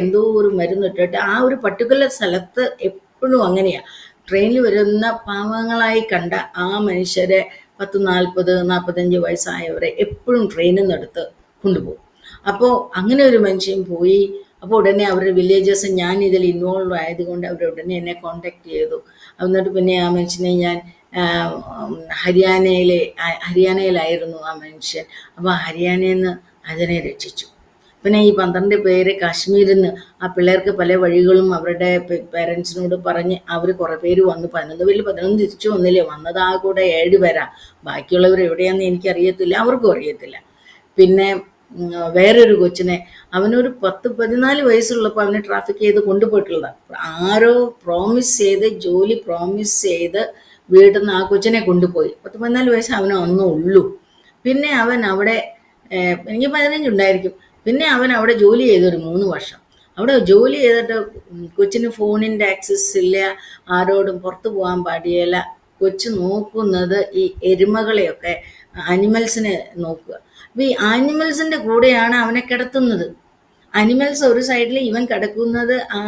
എന്തോ ഒരു മരുന്നിട്ടിട്ട് ആ ഒരു പർട്ടിക്കുലർ സ്ഥലത്ത് എപ്പോഴും അങ്ങനെയാണ്. ട്രെയിനിൽ വരുന്ന പാവങ്ങളായി കണ്ട ആ മനുഷ്യരെ 40-45 വയസ്സായവരെ എപ്പോഴും ട്രെയിനിൽ നിന്ന് എടുത്ത് കൊണ്ടുപോകും. അപ്പോൾ അങ്ങനെ ഒരു മനുഷ്യൻ പോയി. അപ്പോൾ ഉടനെ അവരുടെ വില്ലേജസ്, ഞാൻ ഇതിൽ ഇൻവോൾവ് ആയതുകൊണ്ട് അവർ ഉടനെ എന്നെ കോണ്ടാക്ട് ചെയ്തു. എന്നിട്ട് പിന്നെ ആ മനുഷ്യനെ ഞാൻ ഹരിയാനയിലായിരുന്നു ആ മനുഷ്യൻ. അപ്പോൾ ഹരിയാനയിൽ നിന്ന് അതിനെ രക്ഷിച്ചു. പിന്നെ ഈ 12 പേര് കാശ്മീരിൽ നിന്ന് ആ പിള്ളേർക്ക് പല വഴികളും അവരുടെ പേരൻസിനോട് പറഞ്ഞ് അവർ കുറേ പേര് വന്നു. 11 പേരിൽ 11 തിരിച്ചു വന്നില്ലേ, വന്നത് ആ കൂടെ 7 പേരാ. ബാക്കിയുള്ളവർ എവിടെയാണെന്ന് എനിക്കറിയത്തില്ല, അവർക്കും അറിയത്തില്ല. പിന്നെ വേറൊരു കൊച്ചിനെ, അവനൊരു 10-14 വയസ്സുള്ളപ്പോൾ അവനെ ട്രാഫിക് ചെയ്ത് കൊണ്ടുപോയിട്ടുള്ളതാണ്. ആരോ ജോലി പ്രോമിസ് ചെയ്ത് വീട്ടിൽ നിന്ന് ആ കൊച്ചിനെ കൊണ്ടുപോയി. 10-14 വയസ്സ് അവന് ഒന്നും ഉള്ളൂ. പിന്നെ അവൻ അവിടെ, എനിക്ക് 15 ഉണ്ടായിരിക്കും. പിന്നെ അവൻ അവിടെ ജോലി ചെയ്തൊരു 3 വർഷം. അവിടെ ജോലി ചെയ്തിട്ട് കൊച്ചിന് ഫോണിൻ്റെ ആക്സസ് ഇല്ല, ആരോടും പുറത്ത് പോകാൻ പാടില്ല. കൊച്ചു നോക്കുന്നത് ഈ എരുമകളെയൊക്കെ, ആനിമൽസിനെ നോക്കുക. അപ്പോൾ ഈ ആനിമൽസിൻ്റെ കൂടെയാണ് അവനെ കിടത്തുന്നത്. അനിമൽസ് ഒരു സൈഡിൽ, ഇവൻ കിടക്കുന്നത് ആ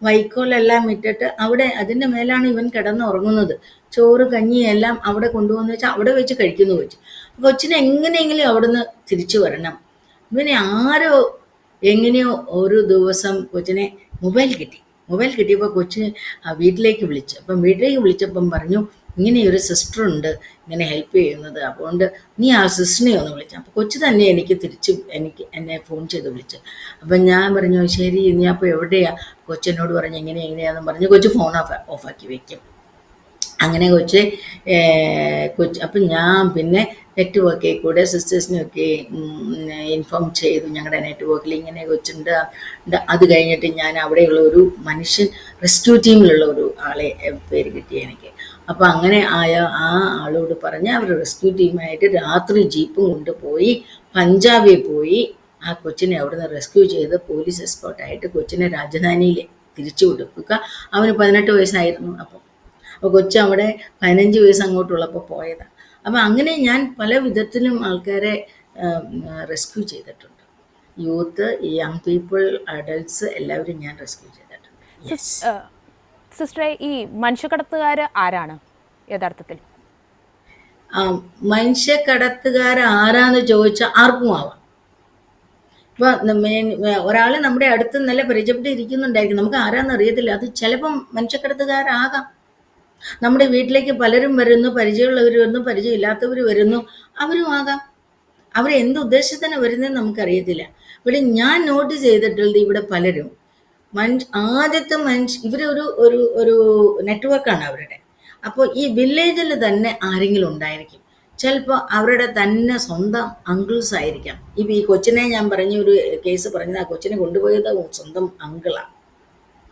വൈക്കോലെല്ലാം ഇട്ടിട്ട് അവിടെ അതിൻ്റെ മേലാണ് ഇവൻ കിടന്നുറങ്ങുന്നത്. ചോറ് കഞ്ഞിയെല്ലാം അവിടെ കൊണ്ടുപോകുന്ന വെച്ചാൽ അവിടെ വെച്ച് കഴിക്കുന്നു വെച്ച്. കൊച്ചിനെ എങ്ങനെയെങ്കിലും അവിടുന്ന് തിരിച്ചു വരണം. ഇവനെ ആരോ എങ്ങനെയോ ഒരു ദിവസം കൊച്ചിനെ മൊബൈൽ കിട്ടിയപ്പോൾ കൊച്ചിന് വീട്ടിലേക്ക് വിളിച്ചു. അപ്പം വീട്ടിലേക്ക് വിളിച്ചപ്പം പറഞ്ഞു, ഇങ്ങനെയൊരു സിസ്റ്ററുണ്ട് ഇങ്ങനെ ഹെൽപ്പ് ചെയ്യുന്നത്, അതുകൊണ്ട് നീ ആ സിസ്റ്ററിനെ ഒന്ന് വിളിച്ചു. അപ്പോൾ കൊച്ചു തന്നെ എനിക്ക് തിരിച്ച് എന്നെ ഫോൺ ചെയ്ത് വിളിച്ചു. അപ്പം ഞാൻ പറഞ്ഞു ശരി, നീ അപ്പോൾ എവിടെയാ? കൊച്ചെന്നോട് പറഞ്ഞു എങ്ങനെയാണെന്ന് പറഞ്ഞു കൊച്ചു ഫോൺ ഓഫാക്കി വെക്കും. അങ്ങനെ കൊച്ച് അപ്പം ഞാൻ പിന്നെ നെറ്റ്വർക്കിൽ കൂടെ സിസ്റ്റേഴ്സിനെയൊക്കെ ഇൻഫോം ചെയ്തു, ഞങ്ങളുടെ നെറ്റ്വർക്കിൽ ഇങ്ങനെ കൊച്ചുണ്ട്. അത് കഴിഞ്ഞിട്ട് ഞാൻ അവിടെയുള്ള ഒരു മനുഷ്യൻ, റെസ്ക്യൂ ടീമിലുള്ള ഒരു ആളെ പേര് കിട്ടി എനിക്ക്. അപ്പോൾ അങ്ങനെ ആ ആളോട് പറഞ്ഞ് അവർ റെസ്ക്യൂ ടീമായിട്ട് രാത്രി ജീപ്പും കൊണ്ടുപോയി പഞ്ചാബിൽ പോയി ആ കൊച്ചിനെ അവിടുന്ന് റെസ്ക്യൂ ചെയ്ത് പോലീസ് എസ്കോർട്ടായിട്ട് കൊച്ചിനെ രാജധാനിയിൽ തിരിച്ചു കൊടുക്കുക. അവന് 18 വയസ്സായിരുന്നു. അപ്പോൾ കൊച്ചവിടെ 15 വയസ്സ് അങ്ങോട്ടുള്ളപ്പോൾ പോയതാണ്. അപ്പം അങ്ങനെ ഞാൻ പല വിധത്തിലും ആൾക്കാരെ റെസ്ക്യൂ ചെയ്തിട്ടുണ്ട്. യൂത്ത്, യങ് പീപ്പിൾ, അഡൽട്ട്സ് എല്ലാവരും ഞാൻ റെസ്ക്യൂ ചെയ്തിട്ടുണ്ട്. യെസ്. സിസ്റ്ററെ, ഈ മനുഷ്യക്കടത്തുകാർ ആരാണ് യഥാർത്ഥത്തിൽ? മനുഷ്യക്കടത്തുകാരാരാന്ന് ചോദിച്ചാൽ ആർക്കും ആവാം. ഇപ്പം ഒരാൾ നമ്മുടെ അടുത്ത് നല്ല പരിചയപ്പെട്ട് ഇരിക്കുന്നുണ്ടായിരിക്കും, നമുക്ക് ആരാന്ന് അറിയത്തില്ല. അത് ചിലപ്പം മനുഷ്യക്കടത്തുകാരാകാം. നമ്മുടെ വീട്ടിലേക്ക് പലരും വരുന്നു, പരിചയമുള്ളവർ വരുന്നു, പരിചയമില്ലാത്തവർ വരുന്നു, അവരും ആകാം. അവർ എന്ത് ഉദ്ദേശത്തിന് വരുന്നതെന്ന് നമുക്കറിയത്തില്ല. ഇവിടെ ഞാൻ നോട്ടീസ് ചെയ്തിട്ടുള്ളത് ഇവിടെ പലരും ആദ്യത്തെ ഇവരൊരു ഒരു ഒരു നെറ്റ്വർക്കാണ് അവരുടെ. അപ്പോൾ ഈ വില്ലേജിൽ തന്നെ ആരെങ്കിലും ഉണ്ടായിരിക്കും. ചിലപ്പോൾ അവരുടെ തന്നെ സ്വന്തം അങ്കിൾസ് ആയിരിക്കാം. ഇപ്പം ഈ കൊച്ചിനെ ഞാൻ പറഞ്ഞ ഒരു കേസ് പറഞ്ഞത്, ആ കൊച്ചിനെ കൊണ്ടുപോയത് സ്വന്തം അങ്കിളാണ്.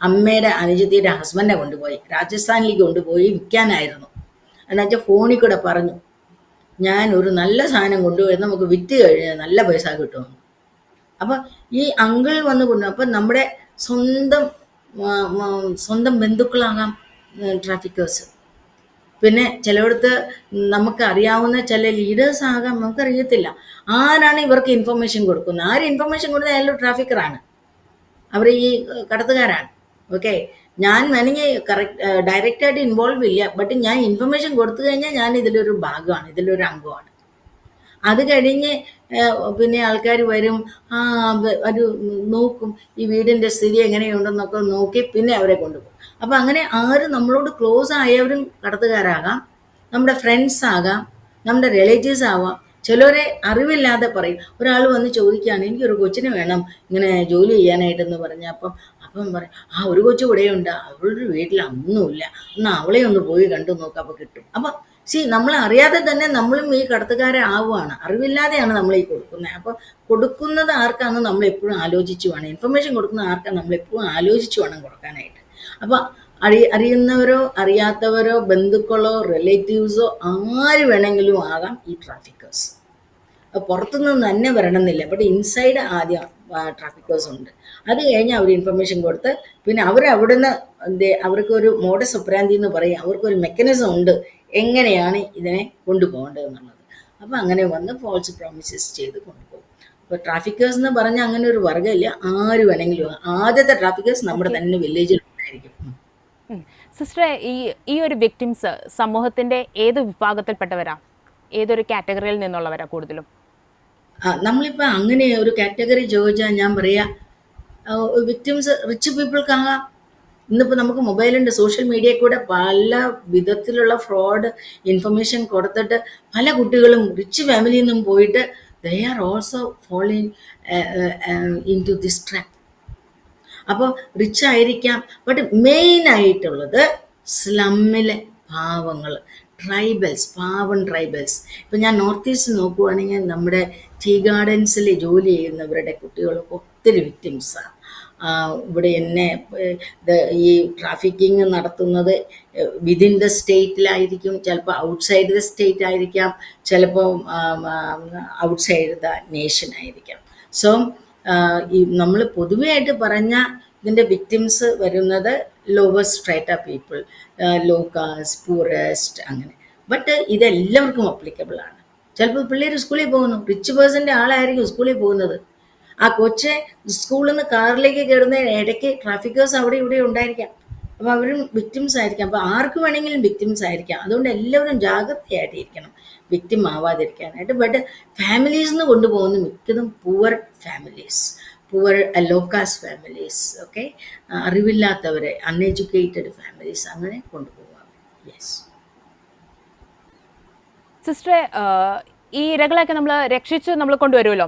അമ്മയുടെ അനുജത്തിയുടെ ഹസ്ബൻഡെ കൊണ്ടുപോയി രാജസ്ഥാനിലേക്ക് കൊണ്ടുപോയി വിൽക്കാനായിരുന്നു. എന്നുവെച്ചാൽ ഫോണിൽ കൂടെ പറഞ്ഞു, ഞാൻ ഒരു നല്ല സാധനം കൊണ്ടുപോയി നമുക്ക് വിറ്റ് കഴിഞ്ഞാൽ നല്ല പൈസ കിട്ടുമെന്ന്. അപ്പം ഈ അങ്കിൾ വന്ന് കൊണ്ടു, അപ്പം നമ്മുടെ സ്വന്തം ബന്ധുക്കളാകാം ട്രാഫിക്കേഴ്സ്. പിന്നെ ചിലയിടത്ത് നമുക്ക് അറിയാവുന്ന ചില ലീഡേഴ്സ് ആകാം, നമുക്കറിയത്തില്ല. ആരാണ് ഇവർക്ക് ഇൻഫർമേഷൻ കൊടുക്കുന്നത്? ആര് ഇൻഫർമേഷൻ കൊടുക്കുന്നത്? അയാൾ ട്രാഫിക്കറാണ്, അവർ ഈ കടത്തുകാരാണ്. ഓക്കെ, ഞാൻ വേണമെങ്കിൽ ഡയറക്റ്റായിട്ട് ഇൻവോൾവ് ഇല്ല, ബട്ട് ഞാൻ ഇൻഫർമേഷൻ കൊടുത്തു കഴിഞ്ഞാൽ ഞാൻ ഇതിലൊരു ഭാഗമാണ്, ഇതിലൊരു അംഗമാണ്. അത് കഴിഞ്ഞ് പിന്നെ ആൾക്കാർ വരും, ഒരു നോക്കും ഈ വീടിൻ്റെ സ്ഥിതി എങ്ങനെയുണ്ടെന്നൊക്കെ നോക്കി പിന്നെ അവരെ കൊണ്ടുപോകും. അപ്പം അങ്ങനെ ആരും നമ്മളോട് ക്ലോസ് ആയവരും കടത്തുകാരാകാം, നമ്മുടെ ഫ്രണ്ട്സ് ആകാം, നമ്മുടെ റിലേറ്റീവ്സ് ആവാം. ചിലരെ അറിവില്ലാതെ പറയും. ഒരാൾ വന്ന് ചോദിക്കുകയാണ്, എനിക്കൊരു കൊച്ചിനെ വേണം ഇങ്ങനെ ജോലി ചെയ്യാനായിട്ടെന്ന് പറഞ്ഞാൽ അപ്പം പറയും, ഒരു കൊച്ചു ഇവിടെയുണ്ട്, അവളുടെ വീട്ടിൽ ഒന്നുമില്ല, എന്നാൽ അവളെ ഒന്ന് പോയി കണ്ടു നോക്കാം, അപ്പോൾ കിട്ടും. അപ്പം നമ്മളെ അറിയാതെ തന്നെ നമ്മളും ഈ കടത്തുകാരെ ആവുകയാണ്, അറിവില്ലാതെയാണ് നമ്മൾ ഈ കൊടുക്കുന്നത്. അപ്പോൾ കൊടുക്കുന്നത് ആർക്കാണെന്ന് നമ്മളെപ്പോഴും ആലോചിച്ച് വേണം, ഇൻഫർമേഷൻ കൊടുക്കുന്ന ആർക്കാണ് നമ്മളെപ്പോഴും ആലോചിച്ച് വേണം കൊടുക്കാനായിട്ട്. അപ്പോൾ അറിയുന്നവരോ അറിയാത്തവരോ ബന്ധുക്കളോ റിലേറ്റീവ്സോ ആര് വേണമെങ്കിലും ആകാം ഈ ട്രാഫിക്കേഴ്സ്. പുറത്തുനിന്ന് തന്നെ വരണമെന്നില്ല, ബട്ട് ഇൻസൈഡ് ആദ്യം ട്രാഫിക്കേഴ്സ് ഉണ്ട്. അത് കഴിഞ്ഞ് അവർ ഇൻഫർമേഷൻ കൊടുത്ത് പിന്നെ അവിടുന്ന് അവർക്കൊരു മോഡസ് ഒപ്പറാൻഡി എന്ന് പറയും, അവർക്കൊരു മെക്കാനിസം ഉണ്ട് എങ്ങനെയാണ് ഇതിനെ കൊണ്ടുപോകേണ്ടതെന്നുള്ളത്. അപ്പോൾ അങ്ങനെ വന്ന് ഫോൾസ് പ്രോമിസസ് ചെയ്ത് കൊണ്ടുപോകും. അപ്പോൾ ട്രാഫിക്കേഴ്സ് എന്ന് പറഞ്ഞാൽ അങ്ങനെ ഒരു വർഗ്ഗമില്ല, ആര് വേണമെങ്കിലും. ആദ്യത്തെ ട്രാഫിക്കേഴ്സ് നമ്മുടെ തന്നെ വില്ലേജിൽ ഉണ്ടായിരിക്കും. സിസ്റ്ററെ, ഈ ഒരു വിക്ടിംസ് സമൂഹത്തിന്റെ ഏത് വിഭാഗത്തിൽപ്പെട്ടവരാ, ഏതൊരു കാറ്റഗറിയിൽ നിന്നുള്ളവരാ കൂടുതലും? നമ്മളിപ്പോൾ അങ്ങനെ ഒരു കാറ്റഗറി ചോദിച്ചാൽ ഞാൻ പറയാം, വിക്ടിംസ് റിച്ച് പീപ്പിൾക്കാകാം. ഇന്നിപ്പോൾ നമുക്ക് മൊബൈലുണ്ട്, സോഷ്യൽ മീഡിയയിൽ കൂടെ പല വിധത്തിലുള്ള ഫ്രോഡ് ഇൻഫർമേഷൻ കൊടുത്തിട്ട് പല കുട്ടികളും റിച്ച് ഫാമിലിയിൽ നിന്നും പോയിട്ട് they are also following into this trap. അപ്പോൾ റിച്ച് ആയിരിക്കാം, ബട്ട് മെയിനായിട്ടുള്ളത് സ്ലമ്മിലെ പാവങ്ങൾ, ട്രൈബൽസ്, പാവം ട്രൈബൽസ്. ഇപ്പം ഞാൻ നോർത്ത് ഈസ്റ്റ് നോക്കുവാണെങ്കിൽ നമ്മുടെ ടീ ഗാർഡൻസിൽ ജോലി ചെയ്യുന്നവരുടെ കുട്ടികൾക്ക് ഒത്തിരി വിക്ടിംസാണ്. ഇവിടെ ഈ ട്രാഫിക്കിങ് നടത്തുന്നത് വിതിൻ ദ സ്റ്റേറ്റിലായിരിക്കും, ചിലപ്പോൾ ഔട്ട്സൈഡ് ദ സ്റ്റേറ്റ് ആയിരിക്കാം, ചിലപ്പോൾ ഔട്ട്സൈഡ് ദ നേഷൻ ആയിരിക്കാം. സോ നമ്മൾ പൊതുവെയായിട്ട് പറഞ്ഞ ഇതിൻ്റെ വിക്ടിംസ് വരുന്നത് lower strata people, low caste, poorest, അങ്ങനെ. ബട്ട് ഇതെല്ലാവർക്കും അപ്ലിക്കബിൾ ആണ്. ചിലപ്പോൾ പിള്ളേർ സ്കൂളിൽ പോകുന്നു, റിച്ച് പേഴ്സൻ്റെ ആളായിരിക്കും സ്കൂളിൽ പോകുന്നത്. ആ കൊച്ച് സ്കൂളിൽ നിന്ന് കാറിലേക്ക് കയറുന്ന ഇടയ്ക്ക് ട്രാഫിക്കേഴ്സ് അവിടെ ഇവിടെ ഉണ്ടായിരിക്കാം. അപ്പോൾ അവരും വിക്ടിംസ് ആയിരിക്കാം. അപ്പോൾ ആർക്ക് വേണമെങ്കിലും വിക്ടിംസ് ആയിരിക്കാം. അതുകൊണ്ട് എല്ലാവരും ജാഗ്രതയായിട്ടിരിക്കണം വിക്ടിം ആവാതിരിക്കാനായിട്ട്. ബട്ട് ഫാമിലീസ് നിന്ന് കൊണ്ടുപോകുന്ന മിക്കതും poor families, poor low caste families, okay, അറിവില്ലാത്തവരെ, അൺഎഡ്യൂക്കേറ്റഡ് ഫാമിലീസ്, അങ്ങനെ കൊണ്ടുപോകാം. യെസ്. സിസ്റ്ററെ, ഈ ഇരകളെയൊക്കെ നമ്മൾ രക്ഷിച്ച് നമ്മൾ കൊണ്ടുവരുമല്ലോ,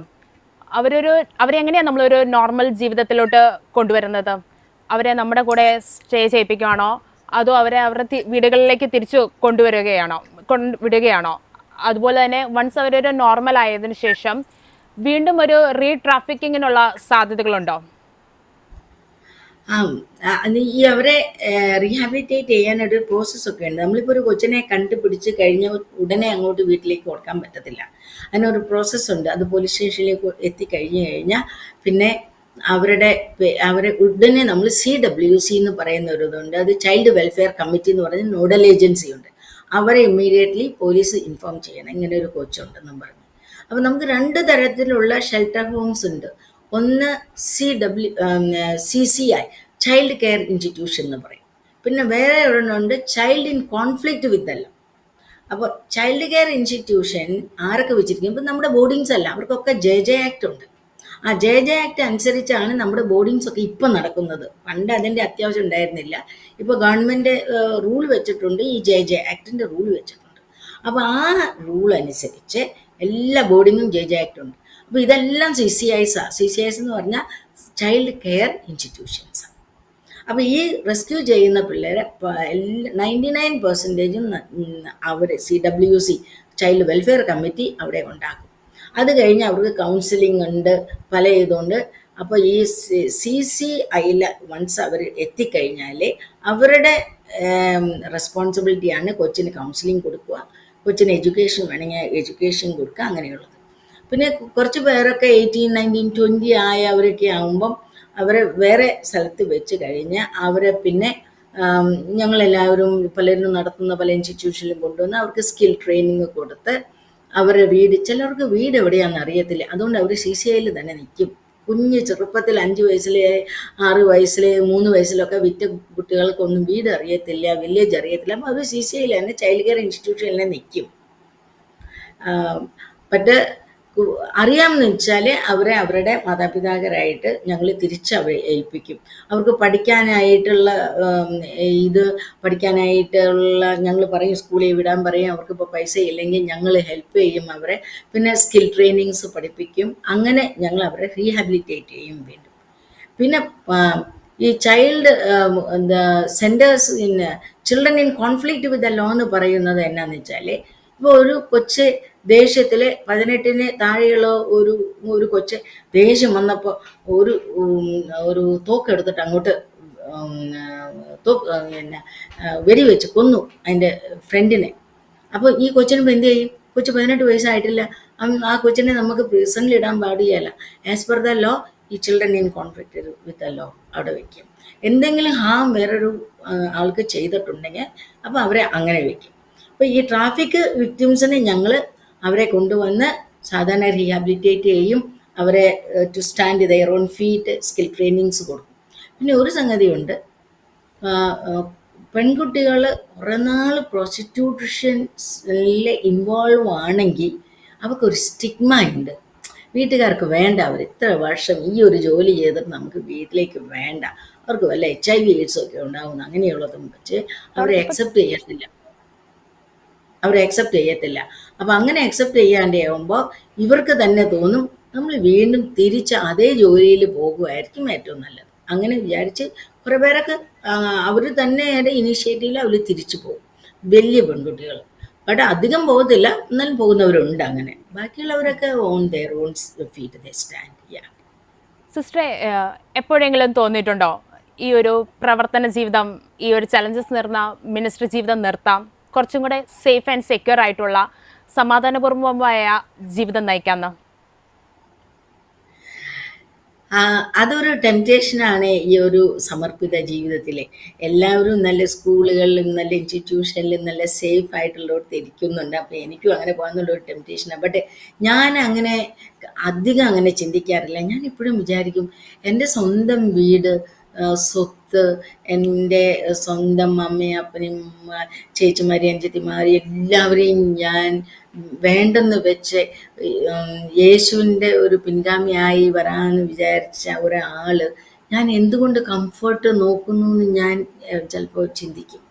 അവരെ എങ്ങനെയാണ് നമ്മളൊരു നോർമൽ ജീവിതത്തിലോട്ട് കൊണ്ടുവരുന്നത്? അവരെ നമ്മുടെ കൂടെ സ്റ്റേ ചെയ്യിപ്പിക്കുകയാണോ, അതോ അവരെ അവരുടെ വീടുകളിലേക്ക് തിരിച്ചു വിടുകയാണോ? അതുപോലെ തന്നെ വൺസ് അവരൊരു നോർമൽ ആയതിനു ശേഷം വീണ്ടും ഒരു റീട്രാഫിക്കിങ്ങിനുള്ള സാധ്യതകളുണ്ടോ? ആ ഈ അവരെ റീഹാബിലിറ്റേറ്റ് ചെയ്യാനൊരു പ്രോസസ്സൊക്കെ ഉണ്ട്. നമ്മളിപ്പോൾ ഒരു കൊച്ചിനെ കണ്ടുപിടിച്ച് കഴിഞ്ഞ ഉടനെ അങ്ങോട്ട് വീട്ടിലേക്ക് കൊടുക്കാൻ പറ്റത്തില്ല. അതിനൊരു പ്രോസസ്സുണ്ട്. അത് പോലീസ് സ്റ്റേഷനിലേക്ക് എത്തിക്കഴിഞ്ഞ് കഴിഞ്ഞാൽ പിന്നെ അവരെ ഉടനെ നമ്മൾ CWC എന്ന് പറയുന്ന ഒരു ഇതുണ്ട്. അത് ചൈൽഡ് വെൽഫെയർ കമ്മിറ്റി എന്ന് പറഞ്ഞ നോഡൽ ഏജൻസി ഉണ്ട്. അവരെ ഇമ്മീഡിയറ്റ്ലി പോലീസ് ഇൻഫോം ചെയ്യണം, ഇങ്ങനെ ഒരു കൊച്ചുണ്ടെന്നും പറഞ്ഞു. അപ്പോൾ നമുക്ക് 2 തരത്തിലുള്ള ഷെൽട്ടർ ഹോംസ് ഉണ്ട്. ഒന്ന് CCI, ചൈൽഡ് കെയർ ഇൻസ്റ്റിറ്റ്യൂഷൻ എന്ന് പറയും. പിന്നെ വേറെ ഒരെണ്ണമുണ്ട് ചൈൽഡ് ഇൻ കോൺഫ്ലിക്റ്റ് വിത്ത് എല്ലാം. അപ്പോൾ ചൈൽഡ് കെയർ ഇൻസ്റ്റിറ്റ്യൂഷൻ ആരൊക്കെ വെച്ചിരിക്കും? ഇപ്പം നമ്മുടെ ബോർഡിങ്സ് അല്ല, അവർക്കൊക്കെ JJ ആക്ട് ഉണ്ട്. ആ JJ ആക്ട് അനുസരിച്ചാണ് നമ്മുടെ ബോർഡിങ്സ് ഒക്കെ ഇപ്പം നടക്കുന്നത്. പണ്ട് അതിൻ്റെ അത്യാവശ്യം ഉണ്ടായിരുന്നില്ല. ഇപ്പോൾ ഗവൺമെൻറ് റൂൾ വെച്ചിട്ടുണ്ട്, ഈ JJ ആക്ടിൻ്റെ റൂൾ വെച്ചിട്ടുണ്ട്. അപ്പോൾ ആ റൂൾ അനുസരിച്ച് എല്ലാ ബോർഡിങ്ങും JJ ആക്ട് ഉണ്ട്. അപ്പോൾ ഇതെല്ലാം CCIs എന്ന് പറഞ്ഞാൽ ചൈൽഡ് കെയർ ഇൻസ്റ്റിറ്റ്യൂഷൻസ്. അപ്പോൾ ഈ റെസ്ക്യൂ ചെയ്യുന്ന പിള്ളേരെ 99% അവർ CWC ചൈൽഡ് വെൽഫെയർ കമ്മിറ്റി അവിടെ ഉണ്ടാക്കും. അത് കഴിഞ്ഞ് അവർക്ക് കൗൺസിലിംഗ് ഉണ്ട്, പല ഇതുണ്ട്. അപ്പോൾ ഈ CCIയിൽ വൺസ് അവർ എത്തിക്കഴിഞ്ഞാൽ അവരുടെ റെസ്പോൺസിബിലിറ്റിയാണ് കൊച്ചിന് കൗൺസിലിംഗ് കൊടുക്കുക, കൊച്ചിന് എഡ്യൂക്കേഷൻ വേണമെങ്കിൽ എഡ്യൂക്കേഷൻ കൊടുക്കുക, അങ്ങനെയുള്ളത്. പിന്നെ കുറച്ച് പേരൊക്കെ 18, 19, 20 ആയവരൊക്കെ ആകുമ്പം അവരെ വേറെ സ്ഥലത്ത് വെച്ച് കഴിഞ്ഞ് അവരെ പിന്നെ ഞങ്ങളെല്ലാവരും പലരും നടത്തുന്ന പല ഇൻസ്റ്റിറ്റ്യൂഷനിലും കൊണ്ടുവന്ന് അവർക്ക് സ്കിൽ ട്രെയിനിങ് കൊടുത്ത് അവരെ ചിലർക്ക് വീട് എവിടെയാണെന്ന് അറിയത്തില്ല. അതുകൊണ്ട് അവർ CCIയിൽ തന്നെ നിൽക്കും. കുഞ്ഞ് ചെറുപ്പത്തിൽ 5 വയസ്സിലെ 6 വയസ്സിലെ 3 വയസ്സിലൊക്കെ വിറ്റ കുട്ടികൾക്കൊന്നും വീട് അറിയത്തില്ല, വില്ലേജ് അറിയത്തില്ല. അപ്പോൾ അവർ CCIയിൽ തന്നെ ചൈൽഡ് കെയർ ഇൻസ്റ്റിറ്റ്യൂഷനിൽ തന്നെ നിൽക്കും. ബട്ട് അറിയാമെന്ന് വെച്ചാൽ അവരെ അവരുടെ മാതാപിതാക്കരായിട്ട് ഞങ്ങൾ അവരെ ഏൽപ്പിക്കും. അവർക്ക് പഠിക്കാനായിട്ടുള്ള ഞങ്ങൾ പറയും, സ്കൂളിൽ വിടാൻ പറയും. അവർക്കിപ്പോൾ പൈസ ഇല്ലെങ്കിൽ ഞങ്ങൾ ഹെൽപ്പ് ചെയ്യും അവരെ. പിന്നെ സ്കിൽ ട്രെയിനിങ്സ് പഠിപ്പിക്കും. അങ്ങനെ ഞങ്ങൾ അവരെ റീഹാബിലിറ്റേറ്റ് ചെയ്യും വീണ്ടും. പിന്നെ ഈ child centres children in conflict with the law എന്ന് പറയുന്നത് എന്നാന്ന് വെച്ചാൽ, ഇപ്പോൾ ഒരു കൊച്ച് ദേഷ്യത്തിൽ 18 താഴെയുള്ള ഒരു കൊച്ച് ദേഷ്യം വന്നപ്പോൾ ഒരു തോക്കെടുത്തിട്ട് അങ്ങോട്ട് വെടിവെച്ച് കൊന്നു അതിൻ്റെ ഫ്രണ്ടിനെ. അപ്പോൾ ഈ കൊച്ചിനിപ്പോൾ എന്ത് ചെയ്യും? കൊച്ച് 18 വയസ്സായിട്ടില്ല. ആ കൊച്ചിനെ നമുക്ക് പ്രിസണിൽ ഇടാൻ പാടില്ല. ആസ് പെർ ദ ലോ ഈ children in conflict with the law അവിടെ വയ്ക്കും. എന്തെങ്കിലും ഹാം വേറൊരു ആൾക്ക് ചെയ്തിട്ടുണ്ടെങ്കിൽ അപ്പോൾ അവരെ അങ്ങനെ വയ്ക്കും. അപ്പോൾ ഈ ട്രാഫിക് വിക്ടിംസിനെ ഞങ്ങൾ അവരെ കൊണ്ടുവന്ന് സാധാരണ റീഹാബിലിറ്റേറ്റ് ചെയ്യും. അവരെ to stand their on feet skill trainings കൊടുക്കും. പിന്നെ ഒരു സംഗതിയുണ്ട്, പെൺകുട്ടികൾ കുറേ നാൾ പ്രോസ്റ്റിറ്റ്യൂഷനിൽ ഇൻവോൾവ് ആണെങ്കിൽ അവർക്കൊരു സ്റ്റിഗ്മ ഉണ്ട്. വീട്ടുകാർക്ക് വേണ്ട, അവർ ഇത്ര വർഷം ഈ ഒരു ജോലി ചെയ്തിട്ട് നമുക്ക് വീട്ടിലേക്ക് വേണ്ട, അവർക്ക് വല്ല HIV AIDS ഒക്കെ ഉണ്ടാവുന്നു, അങ്ങനെയുള്ളതും വെച്ച് അവരെ അക്സെപ്റ്റ് ചെയ്യത്തില്ല. അപ്പം അങ്ങനെ അക്സെപ്റ്റ് ചെയ്യാണ്ടാവുമ്പോൾ ഇവർക്ക് തന്നെ തോന്നും നമ്മൾ വീണ്ടും തിരിച്ച് അതേ ജോലിയിൽ പോകുമായിരിക്കും ഏറ്റവും നല്ലത്. അങ്ങനെ വിചാരിച്ച് കുറേ പേരൊക്കെ അവർ തന്നെ ഇനീഷ്യേറ്റീവിൽ അവർ തിരിച്ചു പോകും, വലിയ പെൺകുട്ടികൾ. ബട്ട് അധികം പോകത്തില്ല, എന്നാലും പോകുന്നവരുണ്ട്. അങ്ങനെ ബാക്കിയുള്ളവരൊക്കെ on their on feet they stand. സിസ്റ്ററെ, എപ്പോഴെങ്കിലും തോന്നിയിട്ടുണ്ടോ ഈ ഒരു പ്രവർത്തന ജീവിതം, ഈ ഒരു ചലഞ്ചസ് നിറഞ്ഞ മിനിസ്ട്രി ജീവിതം നിർത്താം, കുറച്ചും കൂടെ സേഫ് ആൻഡ് സെക്യൂർ ആയിട്ടുള്ള സമാധാനപൂർവമായ ജീവിതം നയിക്കാമെന്ന്? അതൊരു ടെംപ്റ്റേഷനാണ് ഈ ഒരു സമർപ്പിത ജീവിതത്തിൽ. എല്ലാവരും നല്ല സ്കൂളുകളിലും നല്ല ഇൻസ്റ്റിറ്റ്യൂഷനിലും നല്ല സേഫ് ആയിട്ടുള്ളവർക്ക് ഇരിക്കുന്നുണ്ട്. അപ്പോൾ എനിക്കും അങ്ങനെ പോകാന്നുള്ളൊരു ടെംപ്റ്റേഷനാണ്. ബട്ട് ഞാൻ അങ്ങനെ അധികം അങ്ങനെ ചിന്തിക്കാറില്ല. ഞാൻ ഇപ്പോഴും വിചാരിക്കും എൻ്റെ സ്വന്തം വീട്, സ്വത്ത്, എൻ്റെ സ്വന്തം അമ്മയും അപ്പനും ചേച്ചിമാരെയും അനുജത്തിമാരെയും എല്ലാവരെയും ഞാൻ വേണ്ടെന്ന് വെച്ച് യേശുവിൻ്റെ ഒരു പിൻഗാമിയായി വരാമെന്ന് വിചാരിച്ച ഒരാൾ ഞാൻ എന്തുകൊണ്ട് കംഫർട്ട് നോക്കുന്നു എന്ന് ഞാൻ ചിലപ്പോൾ ചിന്തിക്കും.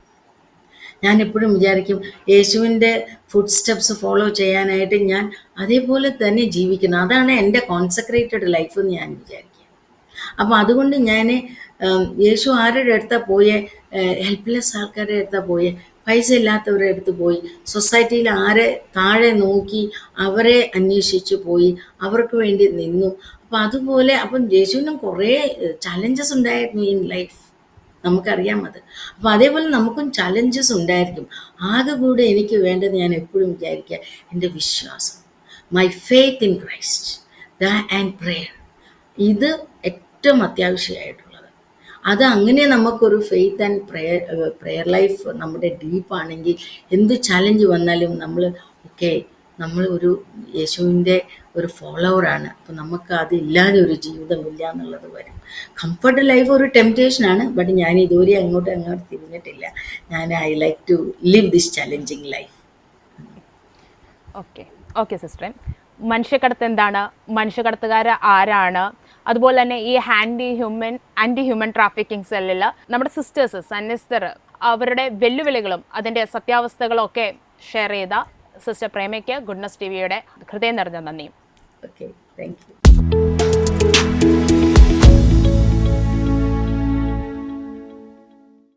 ഞാൻ എപ്പോഴും വിചാരിക്കും യേശുവിൻ്റെ ഫുഡ് സ്റ്റെപ്സ് ഫോളോ ചെയ്യാനായിട്ട് ഞാൻ അതേപോലെ തന്നെ ജീവിക്കണം. അതാണ് എൻ്റെ കോൺസെക്രേറ്റഡ് ലൈഫ് എന്ന് ഞാൻ വിചാരിക്കുക. അപ്പം അതുകൊണ്ട് ഞാൻ യേശു ആരുടെ അടുത്താ പോയെ? ഹെൽപ്ലെസ് ആൾക്കാരുടെ അടുത്താ പോയെ, പൈസ ഇല്ലാത്തവരുടെ അടുത്ത് പോയി, സൊസൈറ്റിയിൽ ആരെ താഴെ നോക്കി അവരെ അന്വേഷിച്ച് പോയി, അവർക്ക് വേണ്ടി നിന്നു. അപ്പം അതുപോലെ അപ്പം യേശുവിനും കുറേ ചലഞ്ചസ് ഉണ്ടായിരുന്നു ഇൻ ലൈഫ്, നമുക്കറിയാം അത്. അപ്പം അതേപോലെ നമുക്കും ചലഞ്ചസ് ഉണ്ടായിരിക്കും. ആകെ കൂടെ എനിക്ക് വേണ്ടത് ഞാൻ എപ്പോഴും വിചാരിക്കുക എൻ്റെ വിശ്വാസം, my faith in Christ and prayer. ഇത് ഏറ്റവും അത്യാവശ്യമായിട്ടുള്ളത്. അത് അങ്ങനെ നമുക്കൊരു ഫെയ്ത്ത് ആൻഡ് പ്രെയർ ലൈഫ് നമ്മുടെ ഡീപ്പാണെങ്കിൽ എന്ത് ചലഞ്ച് വന്നാലും നമ്മൾ ഓക്കെ, നമ്മൾ ഒരു യേശുവിൻ്റെ ഒരു ഫോളോവറാണ്, അപ്പം നമുക്ക് അതില്ലാതെ ഒരു ജീവിതമില്ല എന്നുള്ളത് വരും. കംഫർട്ട് ലൈഫ് ഒരു ടെംപ്റ്റേഷനാണ്, ബട്ട് ഞാൻ ഇതുവരെ അങ്ങോട്ട് തിരിഞ്ഞിട്ടില്ല. I like to live this challenging life. Okay സിസ്റ്ററെ, മനുഷ്യക്കടത്ത് എന്താണ്, മനുഷ്യക്കടത്തുകാർ ആരാണ്, അതുപോലെ തന്നെ ഈ ആൻറ്റി ഹ്യൂമൻ ട്രാഫിക്കിംഗ് സെല്ലിൽ നമ്മുടെ സിസ്റ്റേഴ്സ് സന്യസ്തർ അവരുടെ വെല്ലുവിളികളും അതിൻ്റെ സത്യാവസ്ഥകളും ഒക്കെ ഷെയർ ചെയ്ത സിസ്റ്റർ പ്രേമയ്ക്ക് ഗുഡ്നസ് ടിവിയുടെ ഹൃദയം നിറഞ്ഞ നന്ദി. Okay, thank you.